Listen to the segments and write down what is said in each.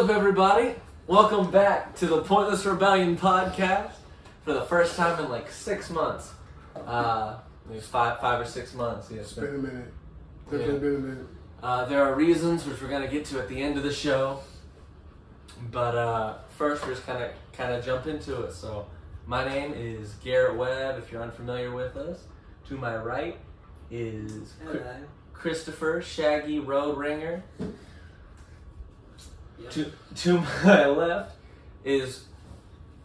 up, everybody? Welcome back to the Pointless Rebellion podcast for the first time in like 6 months. Maybe five or 6 months. Yeah, It's been a minute. Definitely been a minute. There are reasons which we're gonna get to at the end of the show, but first we're just kind of jump into it. So, my name is Garrett Webb. If you're unfamiliar with us, to my right is Christopher Shaggy Roadringer. Yep. To my left is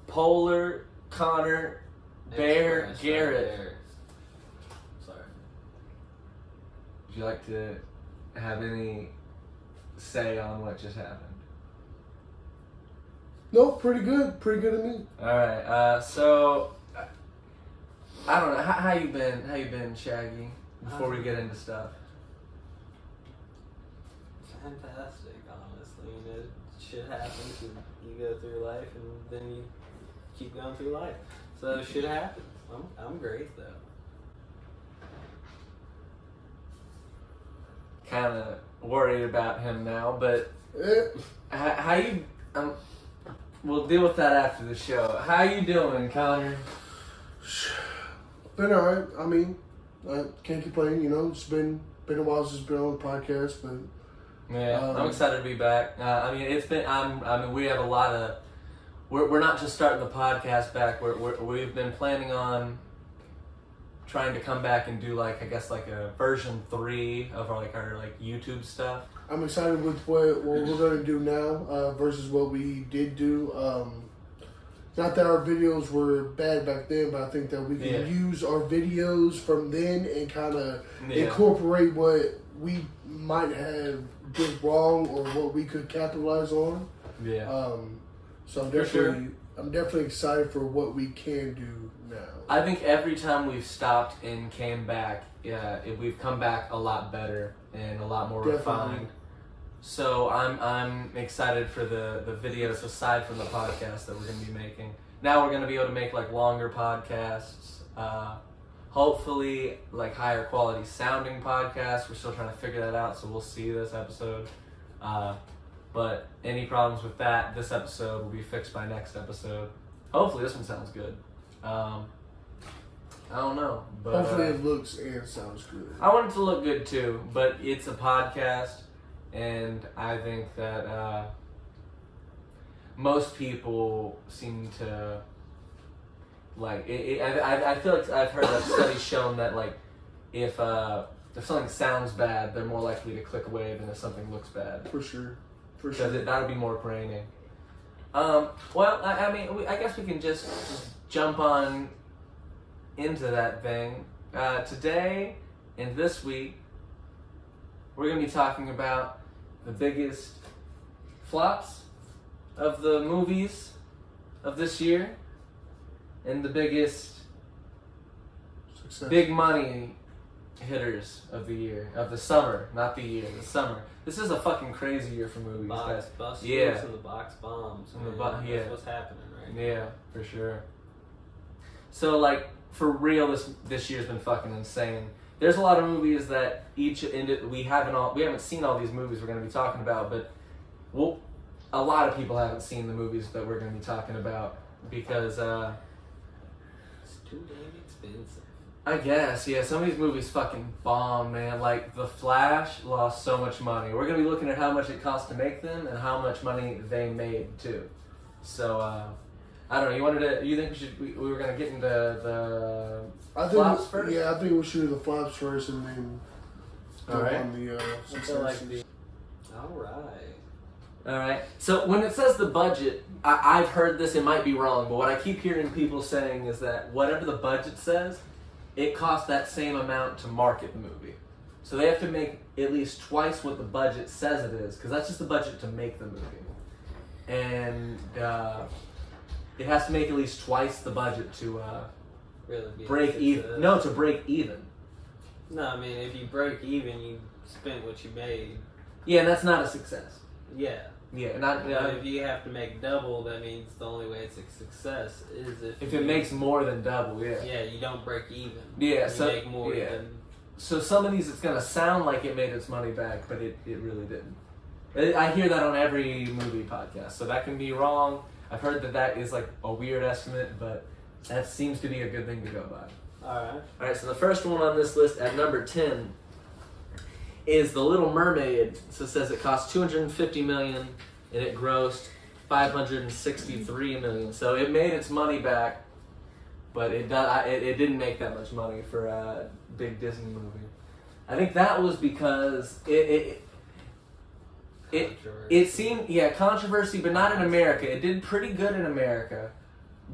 Polar Connor Bear Garrett. Sorry. Would you like to have any say on what just happened? No, pretty good. Pretty good to me. All right. So I don't know how you been. How you been, Shaggy? Before we get into stuff. Fantastic, honestly. You know, shit happens and you go through life and then you keep going through life. So shit happens. I'm great though. Kind of worried about him now, but how you? We'll deal with that after the show. How you doing, Connor? Been alright. I mean, I can't complain. You know, it's been a while since been on the podcast, but Yeah, I'm excited to be back. I mean, it's been. I mean, we have a lot of. We're not just starting the podcast back. We've been planning on trying to come back and do like a version 3 of our YouTube stuff. I'm excited with what we're gonna do now versus what we did do. Not that our videos were bad back then, but I think that we can use our videos from then and kind of incorporate what we might have did wrong or what we could capitalize on. Yeah. So I'm definitely excited for what we can do now. I think every time we've stopped and came back, we've come back a lot better and a lot more refined. So I'm excited for the videos aside from the podcast that we're going to be making. Now we're going to be able to make like longer podcasts, hopefully like higher quality sounding podcasts. We're still trying to figure that out, so we'll see this episode. But any problems with that, this episode will be fixed by next episode. Hopefully this one sounds good. I don't know. But, hopefully it looks and sounds good. I want it to look good too, but it's a podcast. And I think that most people seem to like it. I feel like I've heard that studies shown that like if something sounds bad, they're more likely to click away than if something looks bad. For sure. Because that'll be more draining. Well, I mean, I guess we can just jump on into that thing. Today and this week, we're going to be talking about the biggest flops of the movies of this year and the biggest big money hitters of the year, of the summer, not the year, the summer. This is a fucking crazy year for movies, guys. Box busters and the box bombs. And That's what's happening right now. Yeah, for sure. So like, for real, this year's been fucking insane. There's a lot of movies that we haven't seen all these movies we're going to be talking about, but a lot of people haven't seen the movies that we're going to be talking about because It's too damn expensive. I guess, yeah, some of these movies fucking bomb, man. Like The Flash lost so much money. We're going to be looking at how much it cost to make them and how much money they made too. So I don't know. You think we were going to get into the flops first? Yeah, I think we should do the flops first and then go on the successes. Alright. So when it says the budget, I've heard this, it might be wrong, but what I keep hearing people saying is that whatever the budget says, it costs that same amount to market the movie. So they have to make at least twice what the budget says it is, because that's just the budget to make the movie. And it has to make at least twice the budget to break even. No, to break even. No, I mean, if you break even, you spent what you made. Yeah, and that's not a success. Yeah. Yeah, But if you have to make double, that means the only way it's a success is if it makes more than double. Yeah. Yeah, you don't break even. Yeah, you make more than. So some of these, it's gonna sound like it made its money back, but it really didn't. I hear that on every movie podcast, so that can be wrong. I've heard that is like a weird estimate, but that seems to be a good thing to go by. Alright. Alright, so the first one on this list at number 10 is The Little Mermaid. So it says it cost $250 million and it grossed $563 million. So it made its money back, but it didn't make that much money for a big Disney movie. I think that was because it seemed, controversy, but not in America. It did pretty good in America,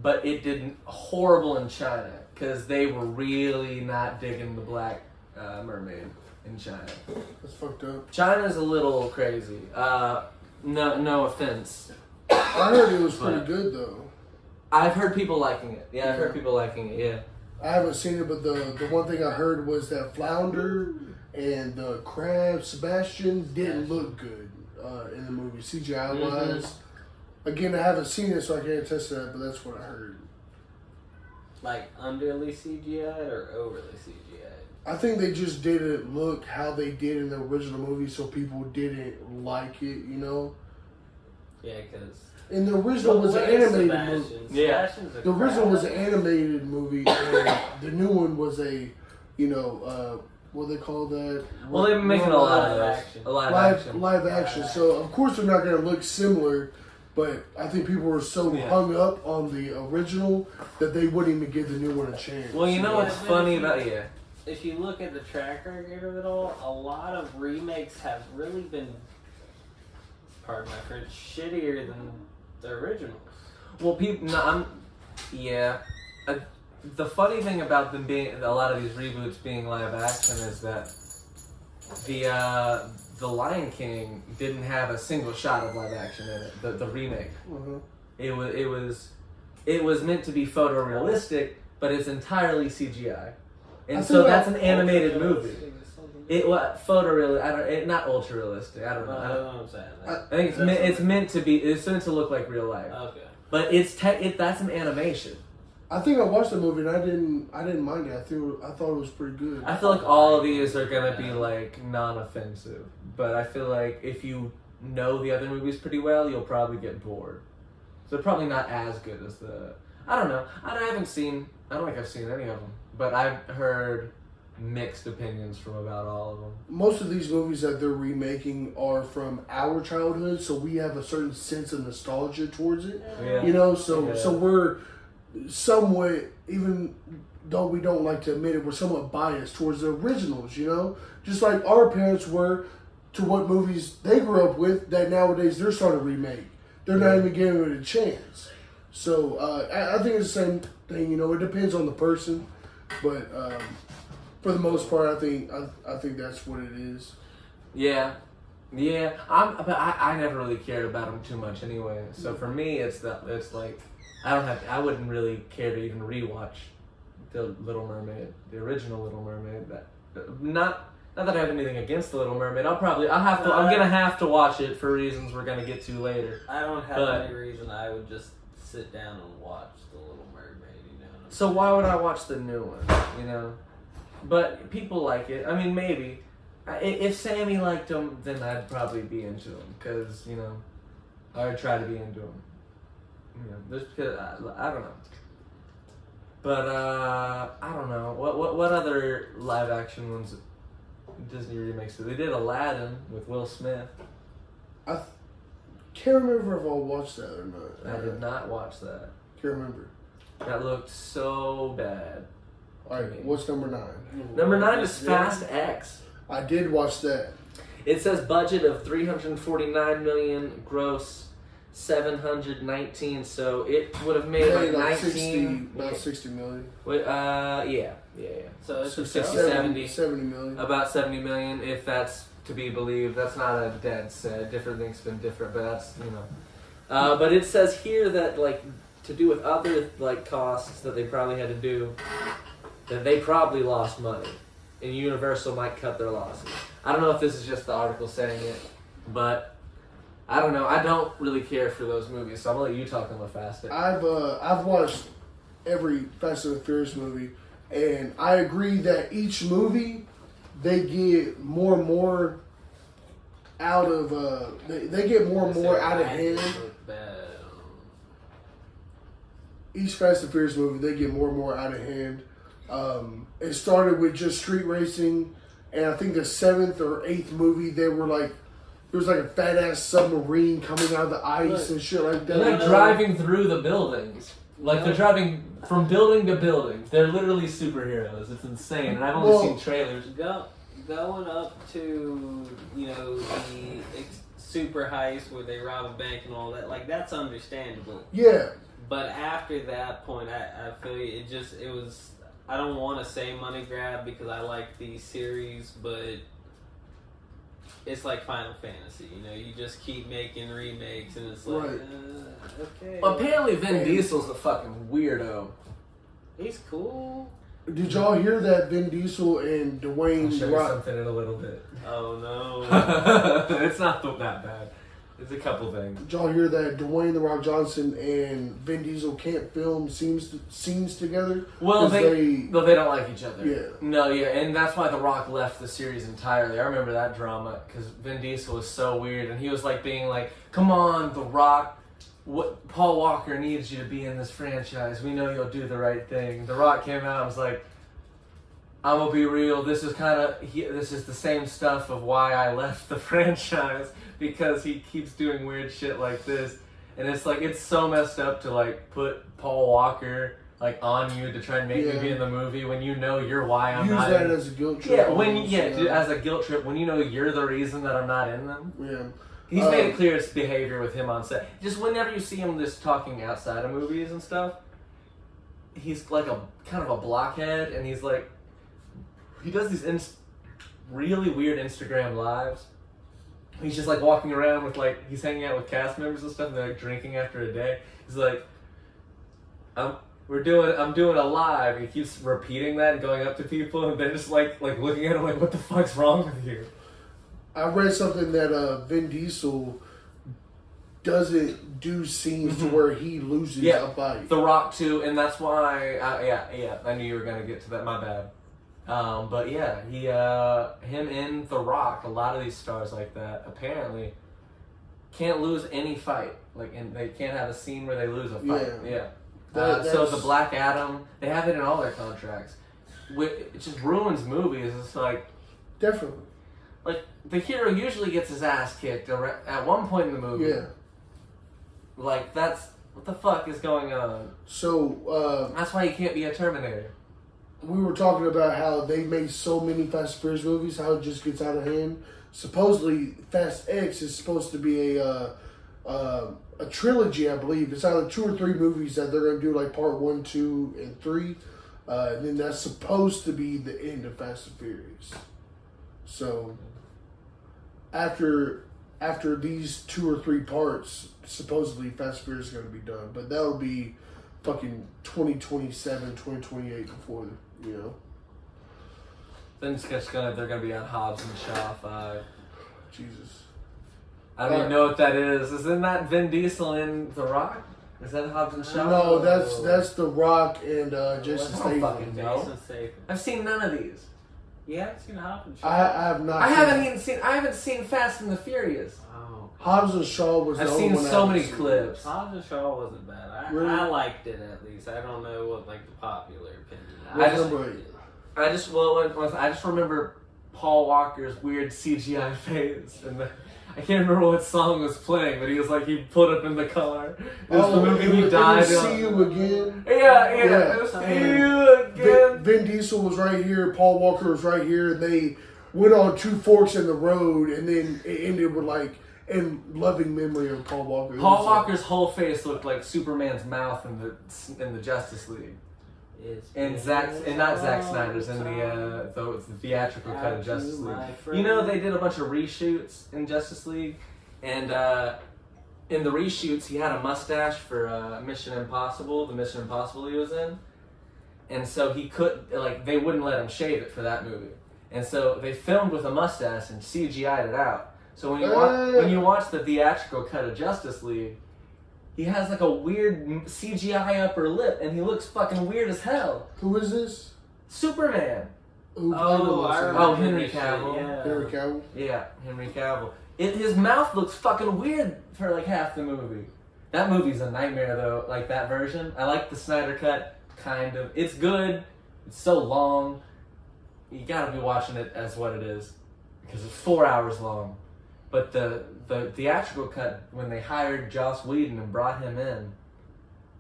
but it did horrible in China because they were really not digging the Black Mermaid in China. That's fucked up. China's a little crazy. No offense. I heard it was pretty good though. I've heard people liking it. Yeah, I've heard people liking it. Yeah. I haven't seen it, but the one thing I heard was that Flounder and the crab Sebastian didn't look good in the movie CGI wise. Again, I haven't seen it, so I can't attest to that, but that's what I heard. Like underly CGI or overly CGI? I think they just didn't look how they did in the original movie, so people didn't like it, you know? Yeah, because... And the original was an animated movie. Yeah. The original was an animated movie, and the new one was a, what do they call that? Well, they've been making a lot of those. Live action. So, of course, they're not going to look similar, but I think people were so hung up on the original that they wouldn't even give the new one a chance. Well, you know what's funny about if you look at the track record of it all, a lot of remakes have really been, pardon my French, shittier than the originals. Well, the funny thing about them being a lot of these reboots being live action is that the Lion King didn't have a single shot of live action in it. The remake. Mm-hmm. It was meant to be photorealistic, but it's entirely CGI, and so that's an animated movie. Photorealistic? Not ultra realistic. I don't know. I don't know what I'm saying. I think it's meant to be. It's meant to look like real life. Okay. But that's an animation. I think I watched the movie and I didn't mind it. I thought it was pretty good. I feel like all of these are gonna be like non-offensive, but I feel like if you know the other movies pretty well, you'll probably get bored. So they're probably not as good as the. I don't know. I don't think I've seen any of them, but I've heard mixed opinions from about all of them. Most of these movies that they're remaking are from our childhood, so we have a certain sense of nostalgia towards it. Yeah. So we're somewhat, even though we don't like to admit it, we're somewhat biased towards the originals, just like our parents were to what movies they grew up with that nowadays they're starting to remake. They're not even giving it a chance. So I think it's the same thing. It depends on the person, but for the most part, I think that's what it is. Yeah. But I never really cared about them too much anyway. So for me, it's like I wouldn't really care to even rewatch the Little Mermaid, the original Little Mermaid. Not that I have anything against the Little Mermaid. I'm gonna have to watch it for reasons we're gonna get to later. I don't have any reason I would just sit down and watch the Little Mermaid. So why would I watch the new one? But people like it. I mean, maybe. If Sammy liked them, then I'd probably be into them. Because, I would try to be into them. I don't know. But, I don't know. What other live action ones Disney remakes? They did Aladdin with Will Smith. I can't remember if I watched that or not. I did not watch that. Can't remember. That looked so bad. Alright, what's number 9? Number 9 is Fast X. I did watch that. It says budget of $349 million, gross $719. So it would have made like 19, about 60 million. Yeah. So it's 60, 70 million. About 70 million, if that's to be believed. That's not a dead set. Different things have been different, but that's but it says here that to do with other costs that they probably had to do, that they probably lost money, and Universal might cut their losses. I don't know if this is just the article saying it, but I don't know. I don't really care for those movies, so I'm gonna let you talk about Fast X. I've watched every Fast and the Furious movie, and I agree that each movie they get more and more out of they get more and more out of hand. Each Fast and Furious movie, they get more and more out of hand. It started with just street racing, and I think the 7th or 8th movie, they were like, there was like a fat ass submarine coming out of the ice and shit like that. They're driving through the buildings. Like they're driving from building to building. They're literally superheroes. It's insane. And I've only seen trailers. Going up to, you know, the super heist where they rob a bank and all that, like, that's understandable. Yeah. But after that point, I feel it was, I don't want to say money grab because I like the series, but it's like Final Fantasy, you know, you just keep making remakes and it's like, okay. Well, apparently Vin Diesel's a fucking weirdo. He's cool. Did y'all hear that Vin Diesel and Dwayne I'll show you Rock? something in a little bit. Oh no. It's not that bad. There's a couple things. Did y'all hear that Dwayne The Rock Johnson and Vin Diesel can't film scenes together? Well, they don't like each other. Yeah. No, yeah, and that's why The Rock left the series entirely. I remember that drama because Vin Diesel was so weird, and he was like being like, "Come on, The Rock, what Paul Walker needs you to be in this franchise. We know you'll do the right thing." The Rock came out and was like, "I'm gonna be real. This is the same stuff of why I left the franchise." Because he keeps doing weird shit like this, and it's like it's so messed up to like put Paul Walker like on you to try and make me be in the movie when you know you're why I'm not. Use that as a guilt trip. Yeah, as a guilt trip when you know you're the reason that I'm not in them. Yeah, he's made it clear his behavior with him on set. Just whenever you see him just talking outside of movies and stuff, he's like a kind of a blockhead, and he's like he does these really weird Instagram lives. He's just like walking around with like he's hanging out with cast members and stuff, and they're like drinking after a day. He's like, I'm doing a live. He keeps repeating that and going up to people, and they're just like looking at him like, what the fuck's wrong with you? I read something that Vin Diesel doesn't do scenes to where he loses a fight. The Rock too, and that's why. I knew you were gonna get to that. My bad. But yeah, him and The Rock, a lot of these stars like that, apparently can't lose any fight. Like, and they can't have a scene where they lose a fight. Yeah. So the Black Adam, they have it in all their contracts. It just ruins movies. It's like definitely. Like the hero usually gets his ass kicked at one point in the movie. Yeah. Like that's what the fuck is going on. So that's why you can't be a Terminator. We were talking about how they made so many Fast and Furious movies, how it just gets out of hand. Supposedly, Fast X is supposed to be a trilogy, I believe. It's either 2 or 3 movies that they're going to do, like part 1, 2, and 3. And then that's supposed to be the end of Fast and Furious. So, after these 2 or 3 parts, supposedly Fast and Furious is going to be done. But that would be fucking 2027, 2028 before, you know. Then it's just they're gonna be on Hobbs and Shaw 5. Jesus. I don't even know what that is. Isn't that Vin Diesel in The Rock? Is that Hobbs and Shaw? No, that's The Rock and Jason Statham. Statham. No. I've seen none of these. You haven't seen Hobbs and Shaw? I have not. I haven't seen Fast and the Furious. Oh. Hobbs and Shaw was. I've seen so many clips. Hobbs and Shaw wasn't bad. I liked it at least. I don't know what like the popular opinion. I just remember Paul Walker's weird CGI face, and I can't remember what song was playing, but he was like he put up in the car. It was the movie he died. See You Again. Yeah. See You Again. Vin Diesel was right here. Paul Walker was right here, and they went on 2 forks in the road, and then it ended with like in loving memory of Paul Walker. Paul Walker's whole face looked like Superman's mouth in the Justice League. And not Zack Snyder's in the theatrical cut of Justice League. You know they did a bunch of reshoots in Justice League, and in the reshoots he had a mustache for Mission Impossible, the Mission Impossible he was in, and so he they wouldn't let him shave it for that movie, and so they filmed with a mustache and CGI'd it out. So when you watch the theatrical cut of Justice League, he has like a weird CGI upper lip, and he looks fucking weird as hell. Who is this? Superman. Who played him? I remember. Oh, Henry Cavill. Yeah. Henry Cavill. Yeah, Henry Cavill. His mouth looks fucking weird for like half the movie. That movie's a nightmare though, like that version. I like the Snyder cut, kind of. It's good. It's so long. You gotta be watching it as what it is, because it's 4 hours long. But the theatrical cut, when they hired Joss Whedon and brought him in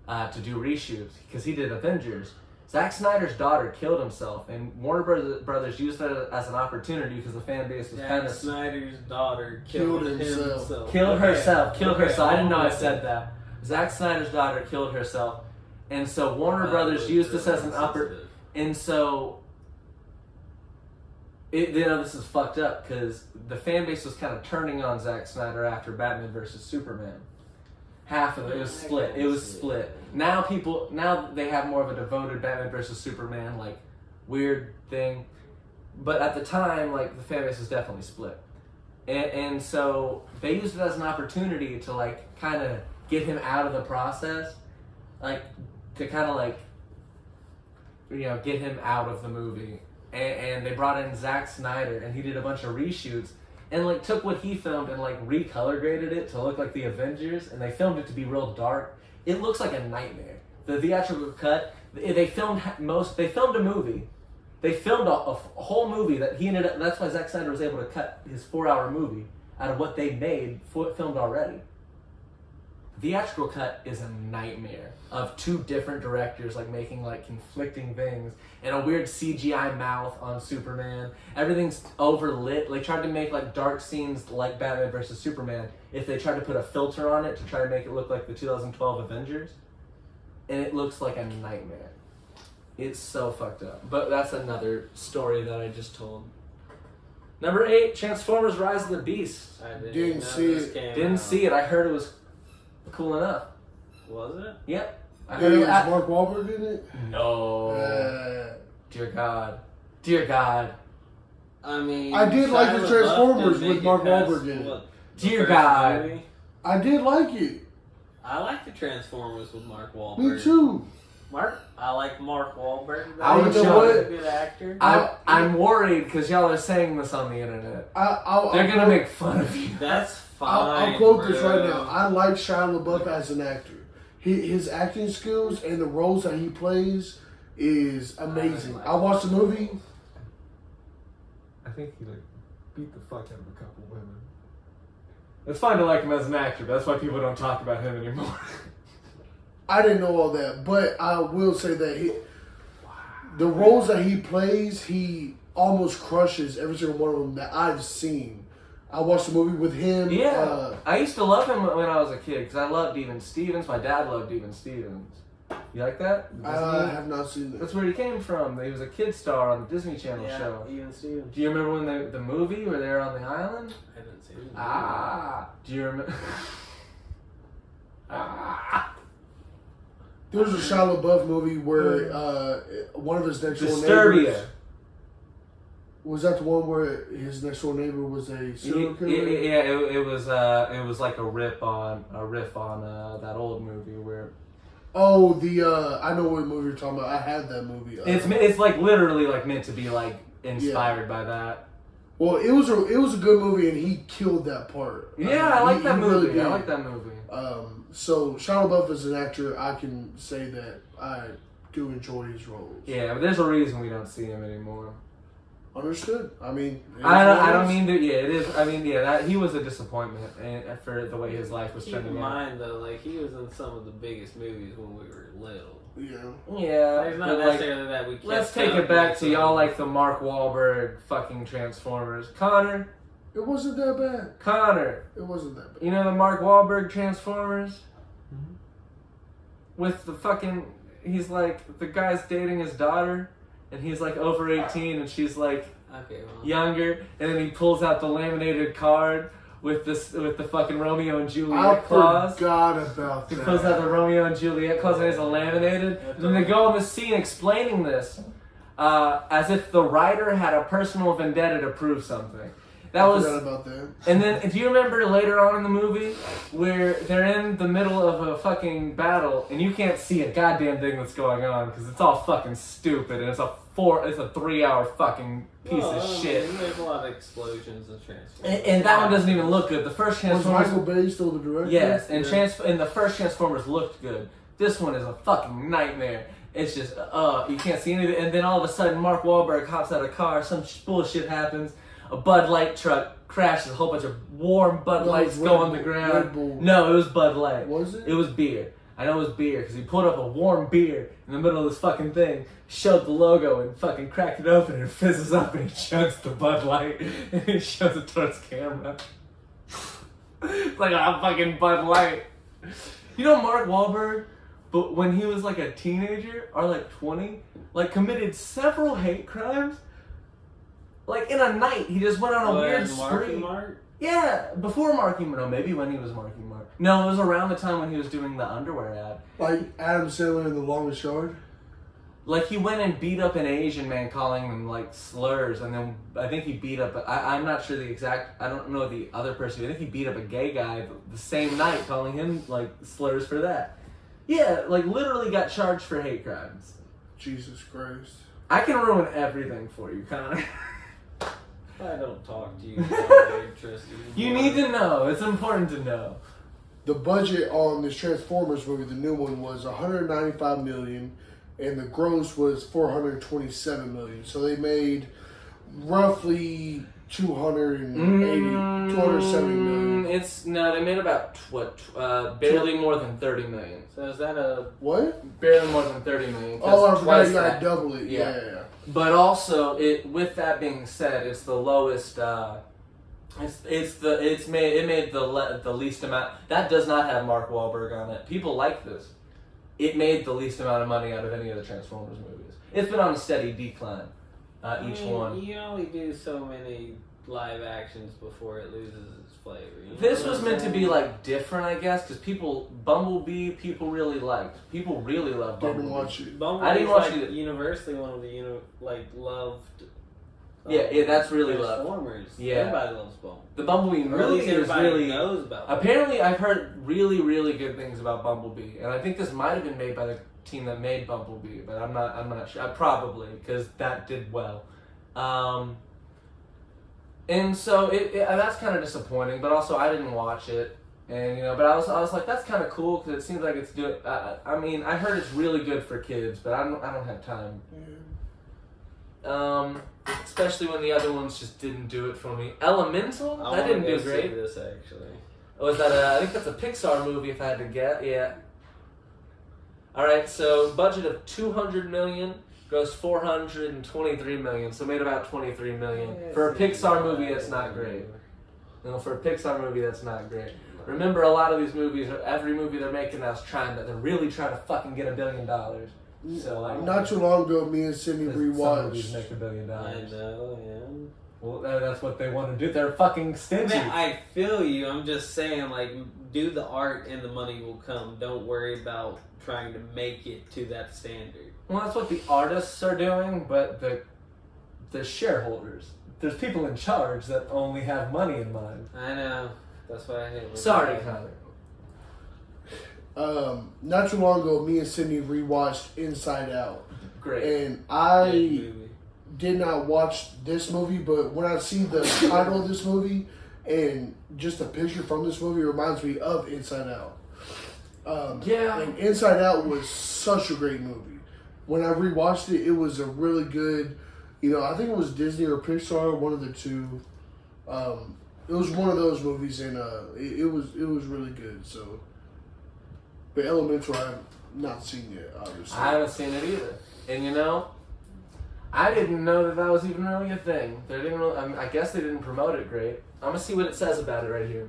to do reshoots, because he did Avengers, Zack Snyder's daughter killed himself, and Warner Brothers used that as an opportunity because the fan base was kind of... Snyder's daughter killed himself. Killed herself. I didn't know I said that. Zack Snyder's daughter killed herself, and so Warner Brothers used this as an opportunity. And so, this is fucked up because the fan base was kind of turning on Zack Snyder after Batman vs Superman. Half of it was split. It was split. Now they have more of a devoted Batman vs Superman like weird thing, but at the time, like the fan base was definitely split, and so they used it as an opportunity to like kind of get him out of the process, like to kind of like get him out of the movie, and they brought in Zack Snyder, and he did a bunch of reshoots. And like took what he filmed and like recolor graded it to look like the Avengers, and they filmed it to be real dark. It looks like a nightmare. The theatrical cut, they filmed a movie. They filmed a whole movie that he ended up. That's why Zack Snyder was able to cut his 4-hour movie out of what they made filmed already. The theatrical cut is a nightmare of two different directors like making like conflicting things, and a weird CGI mouth on Superman. Everything's overlit. They tried to make like dark scenes like Batman vs Superman if they tried to put a filter on it to try to make it look like the 2012 Avengers, and it looks like a nightmare. It's so fucked up. But that's another story that I just told. Number 8, Transformers: Rise of the Beast. I Didn't see it. Didn't see it. I heard it was cool enough. Was it? Yep. Was Mark Wahlberg in it? No. Dear God. I mean, I did like the Transformers with Mark Wahlberg in it. What, Dear God. movie? I did like it. I like the Transformers with Mark Wahlberg. Me too. I like Mark Wahlberg. I would He's a show good actor. I'm worried because y'all are saying this on the internet. They're gonna make fun of you. That's fine. I'll quote this right now. I like Shia LaBeouf as an actor. His acting skills and the roles that he plays is amazing. I watched the movie. I think he beat the fuck out of a couple women. It's fine to like him as an actor, but that's why people don't talk about him anymore. I didn't know all that, but I will say that the roles that he plays, he almost crushes every single one of them that I've seen. I watched the movie with him. Yeah, I used to love him when I was a kid because I loved Even Stevens. My dad loved Even Stevens. You like that? I have not seen that. That's where he came from. He was a kid star on the Disney Channel show. Even Stevens. Do you remember when the movie where they were on the island? I haven't seen it. Do you remember? There was a Shia LaBeouf movie where one of his next door Disturbia. neighbors... Was that the one where his next door neighbor was a serial killer? Yeah, it was like a riff on that old movie where. Oh, I know what movie you're talking about. I had that movie. It's like literally like meant to be like inspired by that. Well, it was a good movie, and he killed that part. Yeah, I like that movie. Really I like that movie. So Shia LaBeouf as an actor, I can say that I do enjoy his roles. Yeah, but there's a reason we don't see him anymore. Understood. I mean, I don't mean to. Yeah, it is. I mean, yeah, that he was a disappointment for the way his life was turning out. Keep in mind though, like he was in some of the biggest movies when we were little. Yeah. Yeah. It's not necessarily that we. Let's take it back to y'all like the Mark Wahlberg fucking Transformers. Connor. It wasn't that bad. Connor. It wasn't that bad. You know the Mark Wahlberg Transformers? Mm-hmm. With the fucking, he's like, the guy's dating his daughter, and he's like over 18, and she's like younger, and then he pulls out the laminated card with the fucking Romeo and Juliet clause. I forgot about that. He pulls out the Romeo and Juliet clause, and it's laminated. And then they go on the scene explaining this as if the writer had a personal vendetta to prove something. That I was. forgot about that. And then, do you remember later on in the movie where they're in the middle of a fucking battle and you can't see a goddamn thing that's going on because it's all fucking stupid and it's a 3-hour fucking piece of shit. There's a lot of explosions and transformers. And that one doesn't even look good. The first Transformers. Was Michael Bay still the director? Yes, and and the first Transformers looked good. This one is a fucking nightmare. It's just, you can't see anything. And then all of a sudden, Mark Wahlberg hops out of a car, some bullshit happens. A Bud Light truck crashes, a whole bunch of warm Bud Lights go on the ground. No, it was Bud Light. Was it? It was beer. I know it was beer because he pulled up a warm beer in the middle of this fucking thing, showed the logo and fucking cracked it open and it fizzes up and he chugs the Bud Light and he shows it towards camera. It's like a fucking Bud Light. You know Mark Wahlberg, but when he was like a teenager or like 20, like committed several hate crimes. Like in a night, he just went on a weird spree. Mark? Yeah, before Marky Mark. No, maybe when he was Marky Mark. No, it was around the time when he was doing the underwear ad. Like Adam Sandler in The Longest Yard? Like he went and beat up an Asian man calling them like slurs, and then I think he beat up, I'm not sure the exact, I don't know the other person, I think he beat up a gay guy the same night calling him like slurs for that. Yeah, like literally got charged for hate crimes. Jesus Christ. I can ruin everything for you, Connor. I don't talk to you. Very interesting. You need to know. It's important to know. The budget on this Transformers movie, the new one, was $195 million, and the gross was $427 million. So they made roughly $270 million. They made about barely more than 30 million. So is that a what? Barely more than 30 million. Oh, I forgot you gotta double it. Yeah. Yeah. But also, with that being said, it's the lowest. It made the least amount. That does not have Mark Wahlberg on it. People like this. It made the least amount of money out of any of the Transformers movies. It's been on a steady decline. Each one. You only do so many live actions before it loses its flavor. This was meant to be like different, I guess, because Bumblebee, people really loved Bumblebee. Didn't watch it. I didn't watch it. Universally, one of the loved. Yeah, that's really loved. Transformers. Yeah, everybody loves Bumblebee. The Bumblebee movie is really knows about. Apparently, I've heard really, really good things about Bumblebee, and I think this might have been made by the team that made Bumblebee, but I'm not sure. Probably because that did well. And so that's kind of disappointing, but also I didn't watch it, and but I was like, that's kind of cool because it seems like it's doing. I mean, I heard it's really good for kids, but I don't have time. Especially when the other ones just didn't do it for me. Elemental, that didn't do great. This actually. Was that I think that's a Pixar movie if I had to get. Yeah. All right, so budget of $200 million. Grossed $423 million, so made about $23 million. For a Pixar movie, that's not great. For a Pixar movie, that's not great. Remember, a lot of these movies, every movie they're making now is they're really trying to fucking get $1 billion. So like, not too long ago, me and Sydney rewatched. Some movies make $1 billion. I know, yeah. Well, that's what they want to do. They're fucking stingy. I feel you. I'm just saying, do the art and the money will come. Don't worry about trying to make it to that standard. Well, that's what the artists are doing, but the shareholders. There's people in charge that only have money in mind. I know. That's why I hate it. Sorry, Connor. Not too long ago, me and Sydney rewatched Inside Out. Great. And I did not watch this movie, but when I see the title of this movie and just a picture from this movie, it reminds me of Inside Out. And Inside Out was such a great movie. When I rewatched it, it was a really good, I think it was Disney or Pixar, one of the two. It was one of those movies, and it was really good. So, but Elemental, I have not seen yet, obviously. I haven't seen it either, and I didn't know that was even really a thing. They didn't. I guess they didn't promote it great. I'm gonna see what it says about it right here.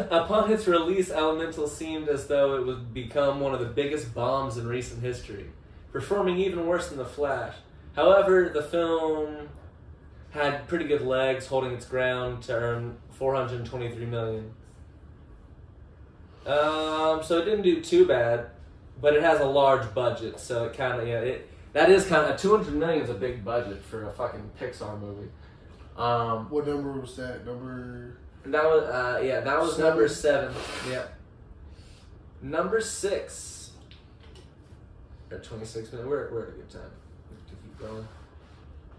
Upon its release, Elemental seemed as though it would become one of the biggest bombs in recent history, performing even worse than The Flash. However, the film had pretty good legs, holding its ground to earn $423 million. So it didn't do too bad, but it has a large budget, so it kind of That is kind of $200 million is a big budget for a fucking Pixar movie. What number was that? That was 7? number 7. Yeah. Number 6. At 26 minutes, we're at a good time to keep going.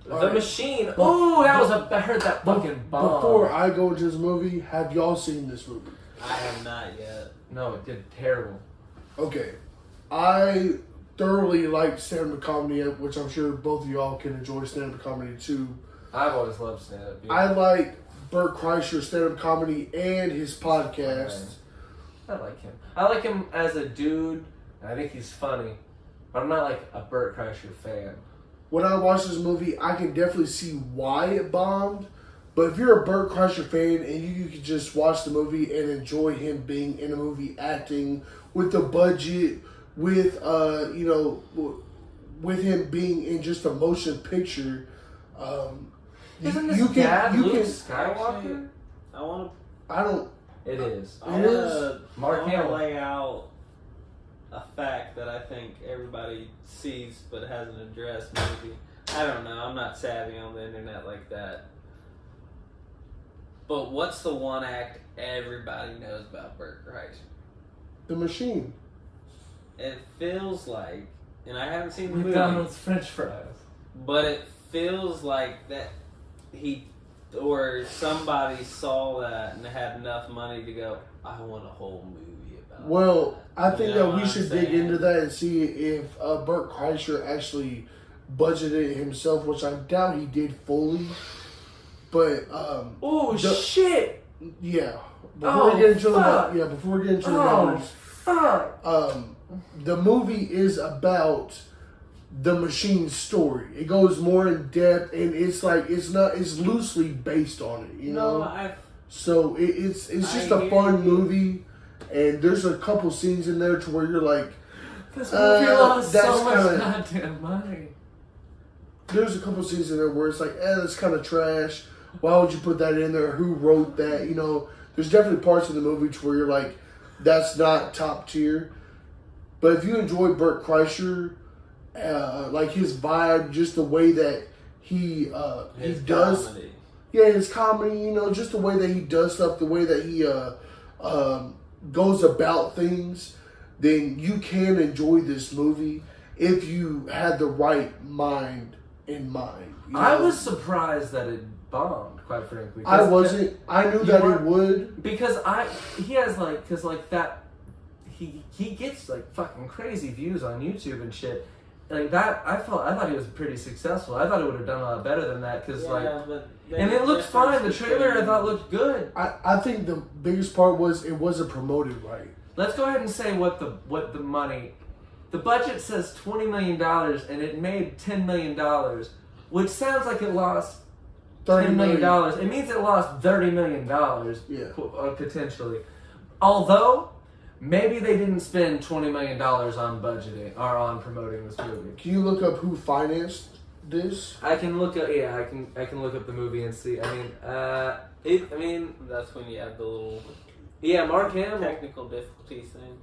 The Machine. Oh, I heard that fucking bomb. Before I go into this movie, have y'all seen this movie? I have not yet. No, it did terrible. Okay. I thoroughly like stand-up comedy, which I'm sure both of y'all can enjoy stand-up comedy too. I've always loved stand-up. Yeah. I like Bert Kreischer's stand-up comedy and his podcast. I like him. I like him as a dude. I think he's funny. But I'm not like a Bert Kreischer fan. When I watch this movie, I can definitely see why it bombed. But if you're a Bert Kreischer fan and you can just watch the movie and enjoy him being in a movie, acting with the budget, with with him being in just a motion picture, Isn't his dad Luke Skywalker? It is. I want Mark to Hamill. lay out a fact that I think everybody sees but hasn't addressed. Maybe I don't know. I'm not savvy on the internet like that. But what's the one act everybody knows about Bert Kreischer? The Machine. It feels like, and I haven't seen the movie, McDonald's French fries. but it feels like that he or somebody saw that and had enough money to go, I want a whole movie about it. Well, I think You know that we what should I'm dig saying? into that and see if Bert Kreischer actually budgeted it himself, which I doubt he did fully. But Oh shit! yeah. Before we get into the numbers, Fuck! the movie is about the Machine's story. It goes more in depth, and it's loosely based on it, you know. So it's just a fun movie, and there's a couple scenes in there to where you're like, This movie lost that's so much kinda- goddamn money. there's a couple scenes in there where it's like, that's kind of trash. Why would you put that in there? Who wrote that? You know, there's definitely parts of the movie to where you're like, that's not top tier. But if you enjoy Bert Kreischer, like his vibe, just the way that he does, comedy. his comedy, you know, just the way that he does stuff, the way that he goes about things, then you can enjoy this movie if you had the right mind in mind. You know? I was surprised that it bombed, quite frankly. I wasn't. I knew that it would. Because he gets like fucking crazy views on YouTube and shit. Like that, I thought he was pretty successful. I thought he would have done a lot better than that. And it looked fine. The trailer I thought looked good. I think the biggest part was it wasn't promoted right. Let's go ahead and say what the money. The budget says $20 million and it made $10 million, which sounds like it lost $10 million. It means it lost $30 million. Yeah. Potentially. Although, maybe they didn't spend $20 million on budgeting or on promoting this movie. Can you look up who financed this? I can look up. Yeah, I can look up the movie and see. I mean, That's when you have the little Mark Hamill. technical difficulties thing.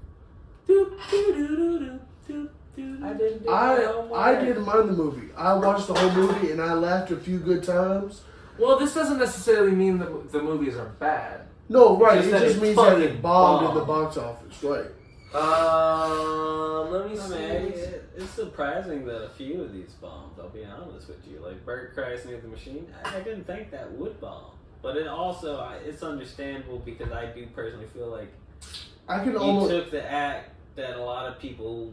I didn't mind the movie. I watched the whole movie and I laughed a few good times. Well, this doesn't necessarily mean that the movies are bad. No, right. Just It that just it means that it fucking bombed in the bombed. box office, right? Let me I see. mean, it's surprising that a few of these bombed, I'll be honest with you. Like Bert Kreischer the Machine, I didn't think that would bomb. But it also, it's understandable because I do personally feel like I can you almost. took the act that a lot of people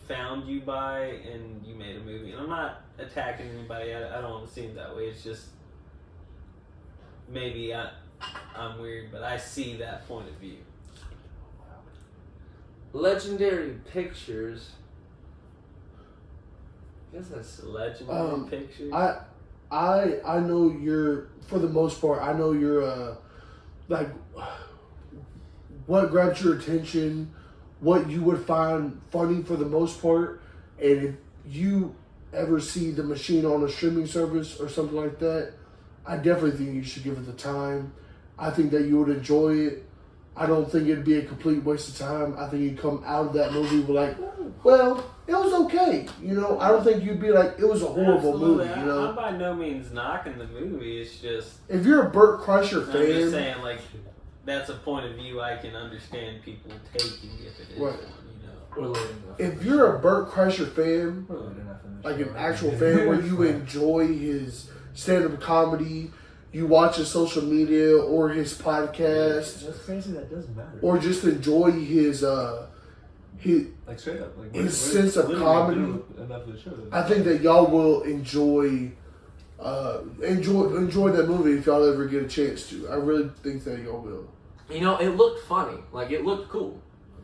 found you by and you made a movie. And I'm not attacking anybody. I don't want to seem that way. It's just maybe I'm weird, but I see that point of view. Legendary Pictures. I guess that's Legendary Pictures. I know you're, for the most part, I know you're, like, what grabs your attention, what you would find funny for the most part, and if you ever see The Machine on a streaming service or something like that, I definitely think you should give it the time. I think that you would enjoy it. I don't think it'd be a complete waste of time. I think you'd come out of that movie with like, well, it was okay. You know, I don't think you'd be like, it was a horrible Absolutely. movie. You know, I'm by no means knocking the movie. It's just if you're a Burt Kreischer I'm just fan, saying like that's a point of view I can understand people taking if it is Right. one. We're late enough. if you're a Burt Kreischer fan, We're late enough in this like show. an actual fan where you enjoy his stand-up comedy, you watch his social media or his podcast, That's crazy. That doesn't matter. or just enjoy his like straight up, like his sense of comedy. Enough of the show. I think that y'all will enjoy that movie if y'all ever get a chance to. I really think that y'all will. You know, it looked funny. Like it looked cool.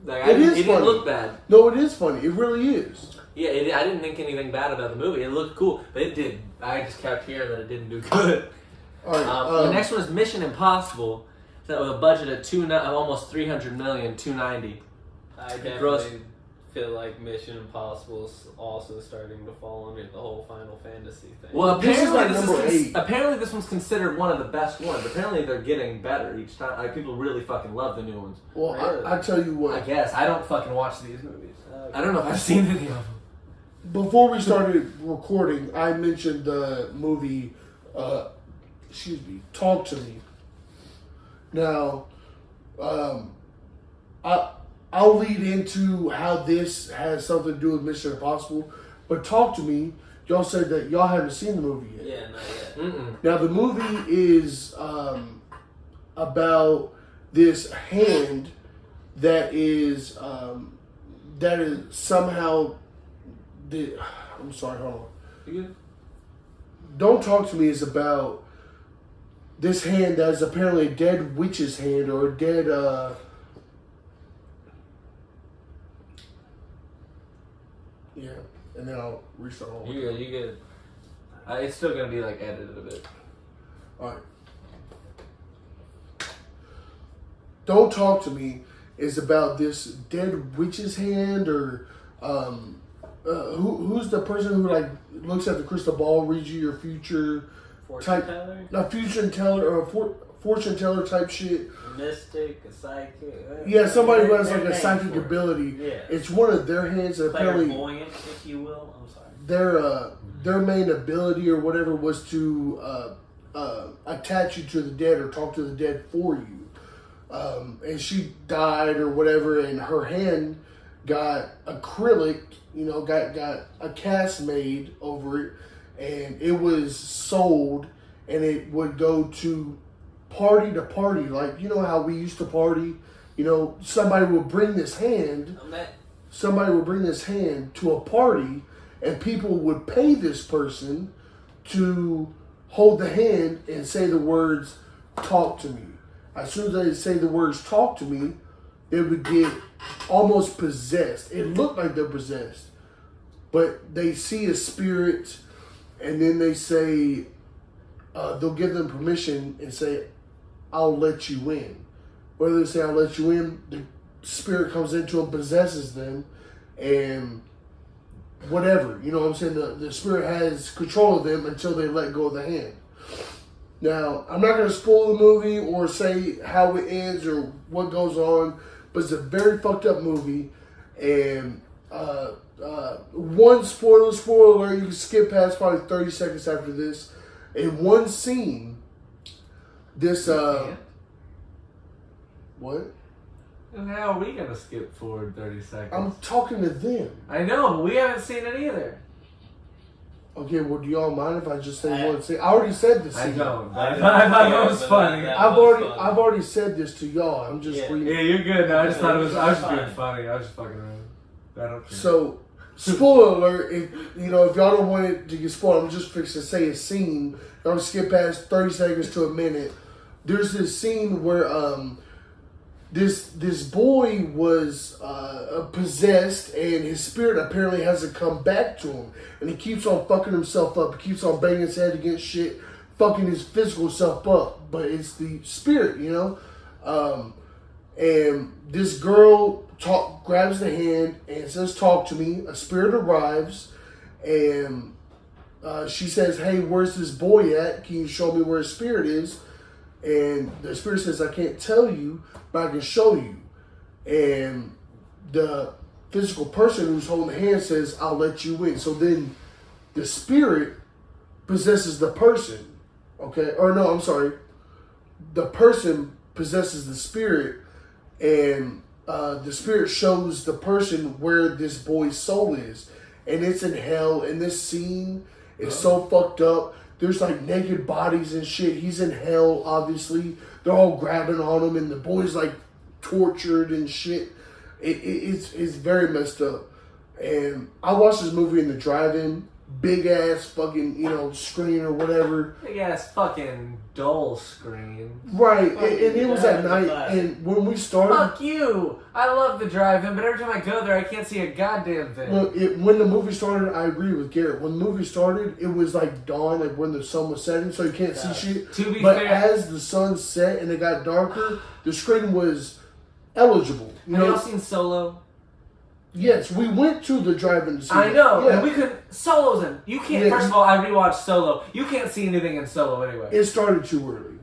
Like It is it didn't funny. look bad. No, it is funny. It really is. Yeah, I didn't think anything bad about the movie. It looked cool, but it did. I just kept hearing that it didn't do good. All right. The next one is Mission Impossible. That with a budget of almost $300 million, $290. I definitely Gross. feel like Mission Impossible is also starting to fall under the whole Final Fantasy thing. Well, This is apparently like number 8. apparently this one's considered one of the best ones. Apparently they're getting better each time. Like people really fucking love the new ones. Well, Really? I tell you I what. guess I don't fucking watch these movies. Okay. I don't know if I've seen any of them. Before we started recording, I mentioned the movie, Talk to Me. Now, I'll lead into how this has something to do with Mission Impossible, but Talk to Me, y'all said that y'all haven't seen the movie yet. Yeah, not yet. Mm-mm. Now, the movie is about this hand that is somehow... I'm sorry, hold on. You good? Don't Talk to Me is about this hand that is apparently a dead witch's hand or a dead yeah, and then I'll restart all. You good? You good? It's still gonna be like edited a bit. Alright. Don't Talk to Me is about this dead witch's hand or who's the person who like looks at the crystal ball, reads you your future Fortune teller? a future teller or a fortune teller type shit. A mystic, a psychic. Yeah, somebody who has Their like a name psychic for it. ability. Yeah. It's one of their hands, and apparently Clairvoyant, if you will. I'm sorry. their main ability or whatever was to attach you to the dead or talk to the dead for you. And she died or whatever, and her hand got acrylic, got a cast made over it, and it was sold, and it would go to party, like how we used to party. Somebody would bring this hand. Somebody would bring this hand to a party, and people would pay this person to hold the hand and say the words, "Talk to me." As soon as they say the words, "Talk to me," they would get almost possessed. It looked like they're possessed. But they see a spirit, and then they say, they'll give them permission and say, "I'll let you in." Whether they say, "I'll let you in," the spirit comes into them, possesses them, and whatever. You know what I'm saying? The spirit has control of them until they let go of the hand. Now, I'm not going to spoil the movie or say how it ends or what goes on, but it's a very fucked up movie. And one spoiler alert, you can skip past probably 30 seconds after this. In one scene, this what? And how are we gonna skip forward 30 seconds? I'm talking to them. I know, but we haven't seen it either. Okay, well, do y'all mind if I just say one scene? I already said this. I scene. don't. I I thought it was funny. I've already said this to y'all. I'm just reading. Yeah, you're good. No, I just thought it was. I was just being Fine. funny. I was just fucking around. I don't care. So, spoiler alert, if y'all don't want it to get spoiled, I'm just fixing to say a scene. Y'all skip past 30 seconds to a minute. There's this scene where this boy was possessed, and his spirit apparently hasn't come back to him, and he keeps on fucking himself up. He keeps on banging his head against shit, fucking his physical self up. But it's the spirit, and this girl grabs the hand and says, "Talk to me." A spirit arrives, and she says, "Hey, where's this boy at? Can you show me where his spirit is?" And the spirit says, I can't tell you, but I can show you. And the physical person who's holding the hand says, I'll let you in. So then the spirit possesses the person. Okay? Or no, I'm sorry. The person possesses the spirit, and the spirit shows the person where this boy's soul is. And it's in hell, and this scene is so fucked up. There's like naked bodies and shit. He's in hell, obviously. They're all grabbing on him, and the boy's like tortured and shit. It's very messed up. And I watched this movie in the drive-in. Big ass fucking, screen or whatever. Big ass fucking dull screen. Right, and it was at night, and when we started... Fuck you! I love the drive-in, but every time I go there, I can't see a goddamn thing. Look, when the movie started, I agree with Garrett. When the movie started, it was like dawn, like when the sun was setting, so you can't see shit. To be but fair, as the sun set and it got darker, the screen was eligible. Have y'all seen Solo? Yes, we went to the drive-in to see I know, yeah. and we could... Solo's in. You can't... Yeah. First of all, I rewatched Solo. You can't see anything in Solo anyway. It started too early.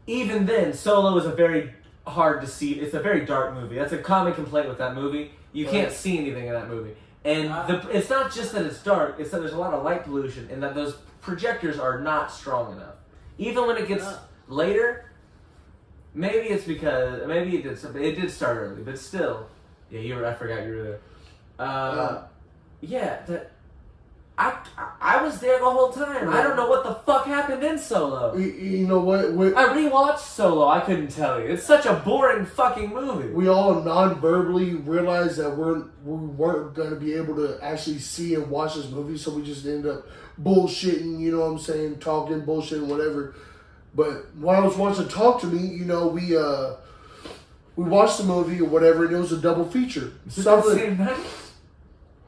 Even then, Solo is a very hard to see... It's a very dark movie. That's a common complaint with that movie. You can't see anything in that movie. And it's not just that it's dark, it's that there's a lot of light pollution and that those projectors are not strong enough. Even when it gets later, maybe it's because... Maybe it did start early, but still... Yeah, I forgot you were there. I was there the whole time. I don't know what the fuck happened in Solo. You know what? I rewatched Solo. I couldn't tell you. It's such a boring fucking movie. We all non-verbally realized that we weren't going to be able to actually see and watch this movie, so we just ended up bullshitting, you know what I'm saying, talking, bullshitting, whatever. But while I was watching Talk to Me, we watched the movie or whatever, and it was a double feature. Is it that same night?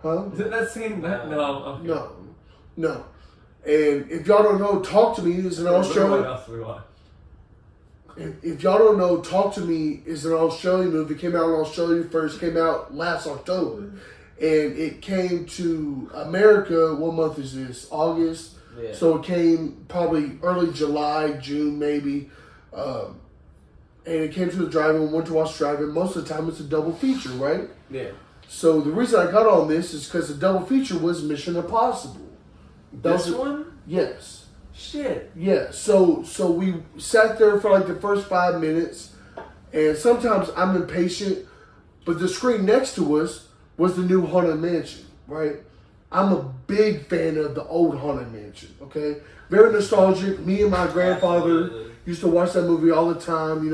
Huh? Is it that same night? No. Okay. No. And if y'all don't know, Talk to Me is an Australian... What else we watch? If y'all don't know, Talk to Me is an Australian movie. It came out in Australia first. Came out last October. And it came to America, what month is this? August? Yeah. So it came probably early July, June maybe. And it came to the drive-in, went to watch drive-in. Most of the time it's a double feature, right? Yeah. So the reason I got on this is because the double feature was Mission Impossible. This one? Yes. Shit. Yeah. So we sat there for like the first 5 minutes, and sometimes I'm impatient, but the screen next to us was the new Haunted Mansion, right? I'm a big fan of the old Haunted Mansion, okay? Very nostalgic. Me and my grandfather used to watch that movie all the time,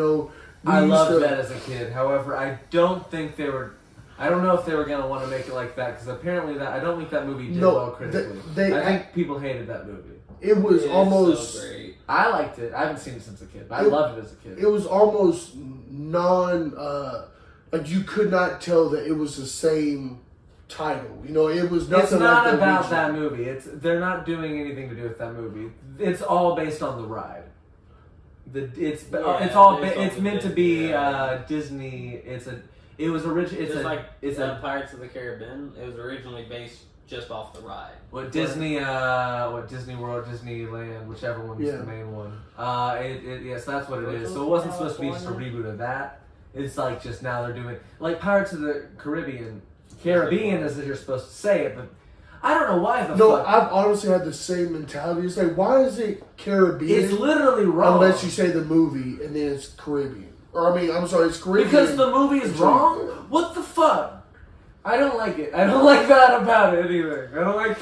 I loved that as a kid. However, I don't think they were... I don't know if they were going to want to make it like that, because apparently I don't think that movie did well critically. I think people hated that movie. It was almost... So great. I liked it. I haven't seen it since a kid, but I loved it as a kid. It was almost like you could not tell that it was the same title. It was nothing. It's not like about that movie. They're not doing anything to do with that movie. It's all based on the ride. It's meant to be Disney. It was originally. It's Pirates of the Caribbean. It was originally based just off the ride. Disney World, Disneyland, whichever one's the main one. Yes, that's what it is. So it wasn't supposed to be just a reboot of that. It's like just now they're doing like Pirates of the Caribbean as you're supposed to say it, but I don't know why fuck. I've honestly had the same mentality. It's like, why is it Caribbean? It's literally wrong. Unless you say the movie and then it's Caribbean. Or I'm sorry, it's Caribbean. Because the movie is wrong? What the fuck? I don't like it. I don't like that about it either. I don't like